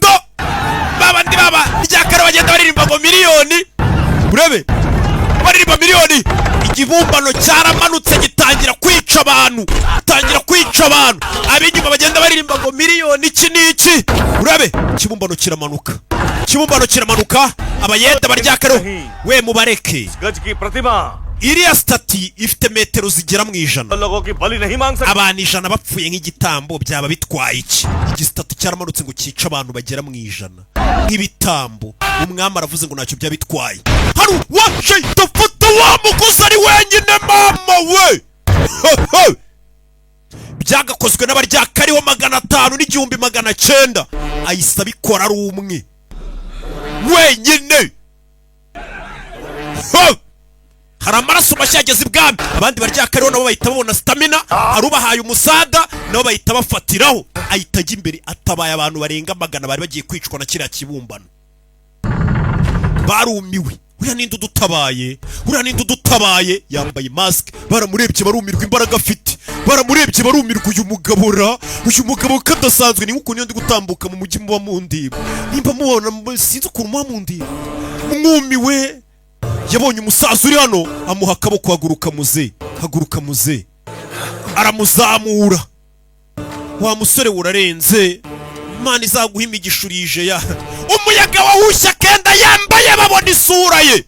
do babandi ryakare bagenda baririmba ngo miliyoni urebe baririmba miliyoni igibumbano cyaramanutse gitangira kwica abantu abinyuma bagenda baririmba ngo miliyoni iki niki urabe kibumbano kiramanuka abayenda baryakare we mubareke गज की प्रतिमा iriya stati ifite metero zigera mu ijana. Abantu ijana bapfuye nk'igitambo byaba bitwaye iki? Igisitati cyaramanutse ngo cyica abantu bagera mu ijana nk'ibitambo. Umwami aravuze ngo ntacyo byaba bitwaye. Hari waje dufata wa muguzi ari wenyine mama we. Byagakozwe n'abaryakariho 500 n'igihumbi 900 ayisa bikora ari umwe wenyine. Hari amaraso mashyageze ibwami, abandi baryakariho nabo bahita babona stamina, arubahaye umusada nabo bahita bafatiraho, ahita ajya imbere atabaye abantu barenga 100 bari bagiye kwicwa na kiriya kibumbano. Barumiwe. Uriya ninde udutabaye yambaye mask. Baramurebye barumirwa imbaraga afite. Baramurebye barumirwa uyu mugabo kadasanzwe. Ni nkuko ndi gutambuka mu mujyi muba mundiba. Nimba mubona sinzi ukuntu muba mundiba. Mwumiwe yabonye umusaza uri hano amuha akaboko haguruka muze. Aramuzamura. Wa musore urarenze. Imana izaguha imigishurije ya. Umuyaga wahushya kenda yambaye babona isura ye.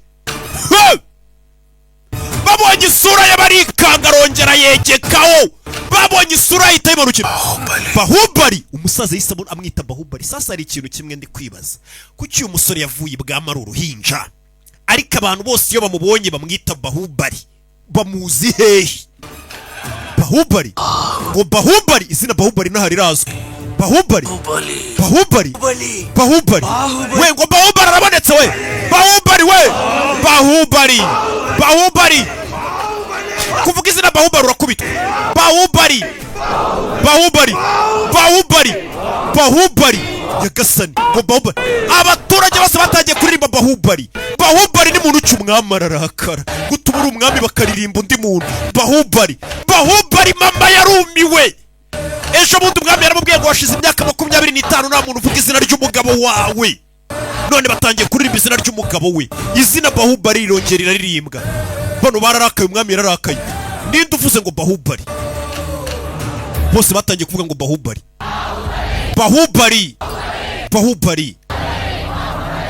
Babonye isura ye barikanga arongera yegekaho. Babonye isura ye itayimarukira. Bahubali. Umusaza yise amwita Bahubali. Sasa ari ikintu kimwe ndi kwibaza. Kuki uyu musore yavuye bwama ari uruhinja? Ariko abantu bose iyo bamubonye bamwita Bahubali. Bamuzi hehe? Bahubali. Ngo Bahubali, izina Bahubali nahari razwe. Bahubali. We ngo Bahubali arabonetse we. Bahubali. Kuvuga izina Bahubali urakubitwa. Bahubali. Yagasani. Ngo Bahubali. Abaturage bose batangiye kuririmba Bahubali. Bahubali ni muntu cy'umwami ararakara. Gutubura umwami bakaririmba undi muntu. Bahubali mama yarumiwe. Ejo bundi umwami yaramubwiye ngo washize imyaka 25 nta muntu uvuga izina ry'umugabo wawe. None batangiye kuririmba izina ry'umugabo we. Izina Bahubali rirongera iraririmbwa. Bano bararakaye, umwami yararakaye. Ninde uvuze ngo Bahubali? Bose batangiye kuvuga ngo Bahubali.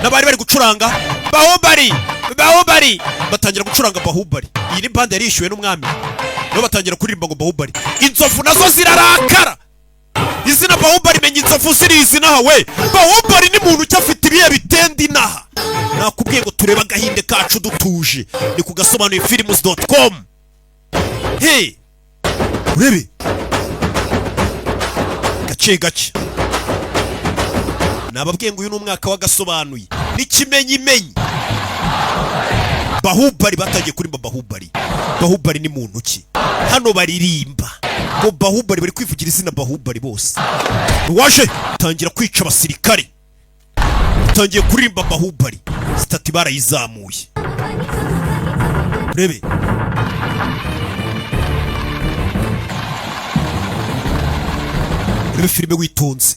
Nabari bari gucuranga Bahubali. Batangira gucuranga Bahubali. Iyi ni bande yari yishyuwe n'umwami. No batangira kuririmba ngo Bahubali. Inzovu nazo zirarakara. Izina Bahubali menye inzovu zirizi naha we. Bahubali ni muntu cyafite ibiye bitendi naha. Nakubwiye ngo tureba gahinde kacu dutuje. Ni kugasobanuye films.com. Hey. Urebe. Gace. Nababwiye ngo uyu n'umwaka wagasobanuye. N'ikimenyimenyi. Bahubali batangiye kurimba Bahubali ni muntu ki? Hano baririmba ngo Bahubali bari kwivugira izina Bahubali bose. Waje tangira kwica abasirikare. Tangiye kurimba Bahubali. Stati barayizamuye. Rebe. Rebe filime witonze.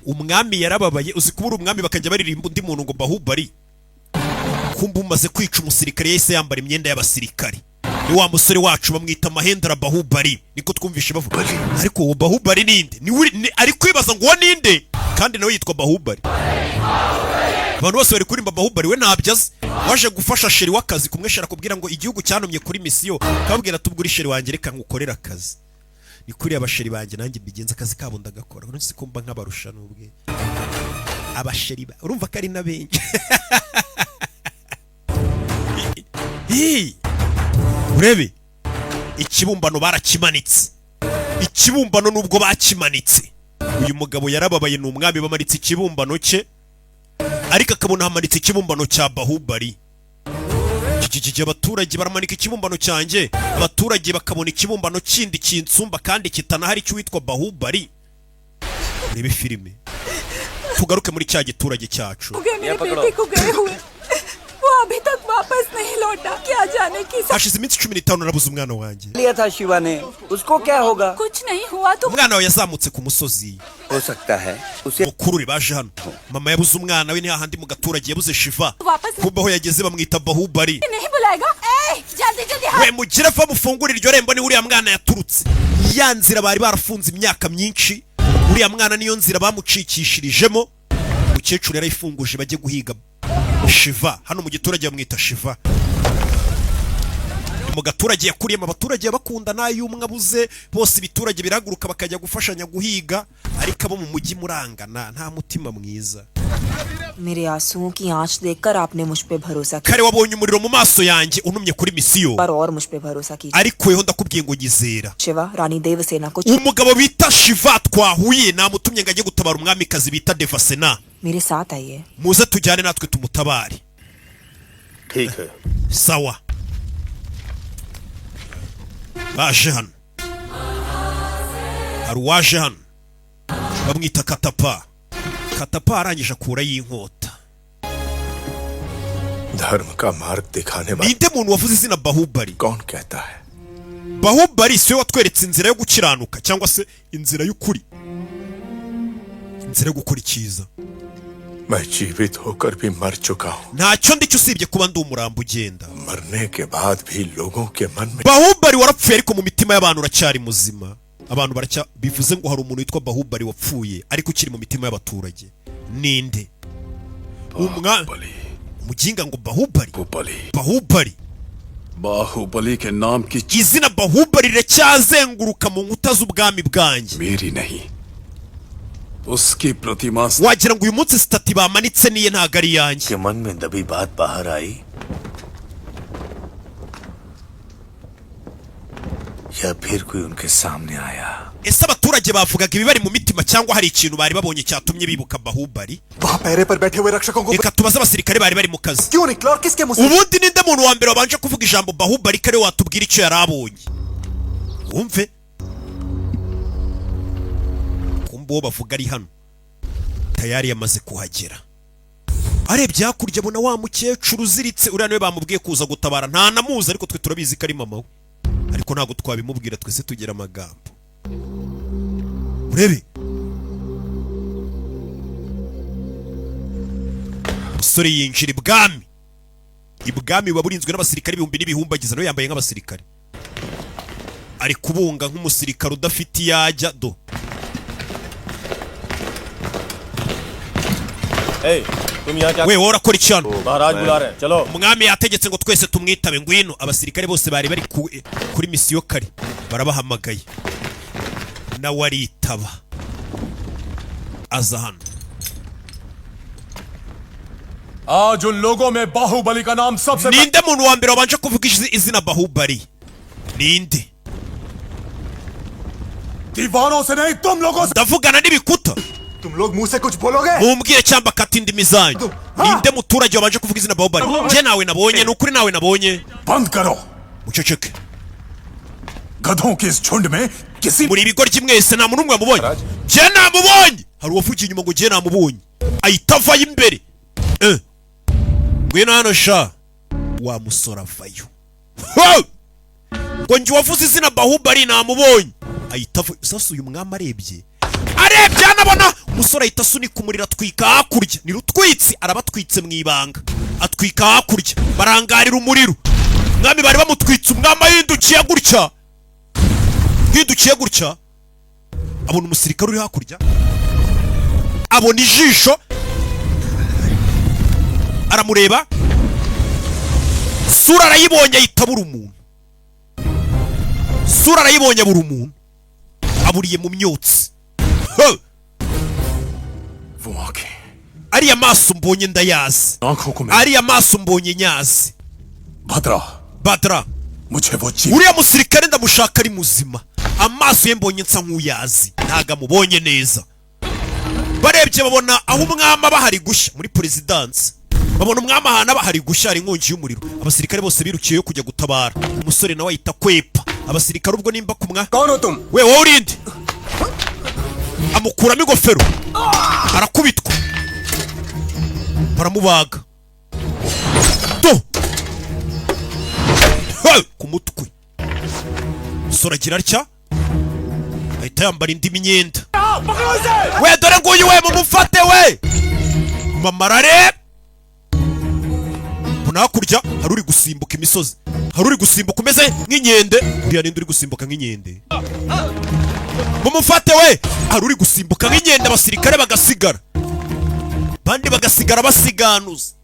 Umwami yarababaye, uzi kubura umwami bakajya baririmba undi muntu ngo Bahubali. Kumbu umaze kwica umusirikare yahise yambara imyenda y'abasirikare. Ni wa musore wacu bamwita Mahendra Bahubali. Niko twumvishe bavuga. Ariko uwo Bahubali ninde? Ni ari kwibaza ngo ninde? Kandi nawe yitwa Bahubali. Abantu bose bari kurimba Bahubali, we ntabyaze. Waje gufasha sheri w'akazi kumweshera kubwira ngo igihugu cyanumye kuri misiyo. Kabwira tubwira sheri wanjye reka ngukorera akazi. Ni kuri abasheri banjye nanjye mbigenza akazi kabo ndagakora. None sikumba nk'abarusha n'ubwe. Abasheri urumva ko ari na benshi. Urebe ikibumbano barakimanitse. Ikibumbano nubwo bakimanitse, uyu mugabo yarababaye n'umwami bamanitse ikibumbano cye, ariko akabona hamanitse ikibumbano cya Bahubali. Abaturage baramanika ikibumbano cyanjye, abaturage bakabona ikibumbano kindi kinsumba kandi kitanahari cy'uwitwa Bahubali. Urebe filime. Tugaruke muri cya giturage cyacu. अभी तक वापस नहीं लौटा, क्या जाने की hashize iminsi 15 narabuze umwana wanjye. लिया था शिवा ने, उसको क्या होगा? कुछ नहीं हुआ तो umwana we yazamutse ku musozi. हो सकता है उसे mukuru baje hano. Mama yabuze umwana we ni hahandi mu gaturage yabuze Shiva. Kumbaho yageze bamwita Bahubali. नहीं बुलाएगा? जल्दी we mugire fa mufungurira iryo rembo ni uriya mwana yaturutse. Ya nzira bari barafunze imyaka myinshi, uriya mwana niyo nzira bamucikishirijemo. Umukecuru yarayifunguje bajye guhiga Shiva. Hano mu giturage bamwita Shiva. mu gaturage yakuriyemo, abaturage bakundana, y'umwe abuze bose ibiturage biraguruka bakajya gufashanya guhiga, ariko abo mu mujyi murangana nta mutima mwiza. मेरे आंसुओं की आंच देखकर आपने मुझ पे भरोसा किया kare wabonye umuriro mu maso yanjye untumye kuri misiyo, पर और मुझ पे भरोसा कीजिए। ariko yeho ndakubwiye ngo nyizera. Shiva रानी देवसेना को umugabo bita Shiva twahuye namutumye ngo ajye gutabara umwamikazi bita Devasena. मेरे साथ आइए। muze tujyane natwe tumutabare. ठीक है। sawa. baje hano, hari uwaje hano bamwita Katapa. Katapa arangije akura y'inkota. धर्म का मार्ग दिखाने वाला ninde muntu wavuze izina Bahubali? कौन कहता है? Bahubali siwe watweretse inzira yo gukiranuka cyangwa se inzira y'ukuri, inzira yo gukora icyiza. मैं जीवित होकर भी मर चुका हूँ। ntacyo ndicyo usibye kuba ndi umurambo ugenda. मरने के बाद भी लोगों के मन में Bahubali warapfuye ariko mu mitima y'abantu uracyari muzima. abantu baracya bivuze ngo hari umuntu witwa Bahubali wapfuye ariko ukiri mu mitima y'abaturage. ninde? umuginga ngo Bahubali. Bahubali Baahubali के नाम की izina Bahubali riracyazenguruka mu nkuta z'ubwami bwanjye. मेरी नहीं, उसकी प्रतिमा wagira ngo uyu munsi sitati bamanitse niye ntago ari yanjye. के मन में दबी बात बाहर आई या फिर कोई उनके सामने आया? ese abaturage bavugaga ibibari mu mitima cyangwa hari ikintu bari babonye cyatumye bibuka Bahubali? वहाँ पैरे पर बैठे हुए रक्षकों को reka tubaze abasirikare bari bari mu kazi. क्यों निकला और किसके मुंह से? ubundi ninde muntu wa mbere wabanje kuvuga ijambo Bahubali kare watubwira icyo yari abonye? wumve kumbe uwo bavuga ari hano tayari yamaze kuhagera. arebye hakurya abona wa mukecuru uziritse, uriya niwe bamubwiye kuza gutabara. nta namuzi ariko twe turabizi ko ari mama we, ariko ntabwo twabimubwira, twese tugira amagambo. urebe umusore yinjira ibwami. ibwami buba burinzwe n'abasirikare ibihumbi n'ibihumbagiza, nawe yambaye nk'abasirikare, ari kubunga nk'umusirikare udafite iyo ajya. do we wowe urakora iki hano? umwami yategetse ngo twese tumwitabe. ngwino. abasirikare bose bari bari kuri misiyo kare barabahamagaye, nawe aritaba aza hano. आज उन लोगों में बाहुबली का नाम सबसे ninde muntu wa mbere wabanje kuvuga izina Bahubali? ninde? दीवानों से नहीं, तुम लोगों से। ndavugana n'ibikuta. तुम लोग मुंह से कुछ बोलोगे? mumbwire cyangwa kata indimi zanyu. ninde muturage wabanje kuvuga izina Bahubali? njye nawe nabonye, ni ukuri nawe nabonye. बंद करो। muceceke. गधों के इस झुंड में किसी muri ibigoryi mwese nta muntu umwe wamubonye? njye namubonye. hari uwavugiye inyuma ngo njye namubonye, ahita avayo imbere. ngwino hano sha wa musora avayo. ngo njye wavuze izina Bahubali namubonye, ahita avayo. sasa uyu mwami arebye anabona umusore ahita asunika umuriro atwika hakurya. ni rutwitsi, arabatwitse mu ibanga, atwika hakurya, barangarira umuriro. mwami bari bamutwitse, umwami ahindukiye gutya, hindukiye gutya, abona umusirikare uri hakurya, abona ijisho, aramureba, sura arayibonye ahita abura umuntu. sura arayibonye abura umuntu, aburiye mu myotsi. ariya maso mbonye ndayazi, ariya maso mbonye nyazi. Badra uriya musirikare ndamushaka ari muzima, amaso ye mbonye nsa nk'uyazi, ntago amubonye neza. barebye babona aho umwami aba hari gushya muri perezidansi, babona umwami ahantu aba hari gushya, hari inkongi y'umuriro. abasirikare bose birukiyeyo kujya gutabara. umusore nawe ahita kwepa. abasirikare ubwo nimba kumwa, we wowe urinde, amukuramo ingofero, arakubitwa, baramubaga do ku mutwe. umusore agira atya, ahita yambara indi myenda. we dore nguyu, we mumufate we. mama arareba, mbona hakurya hari uri gusimbuka imisozi, hari uri gusimbuka umeze nk'inkende. uriya ninde uri gusimbuka nk'inkende? mumufate we. hari uri gusimbuka nk'inkende, abasirikare bagasigara, bandi bagasigara basiganuza.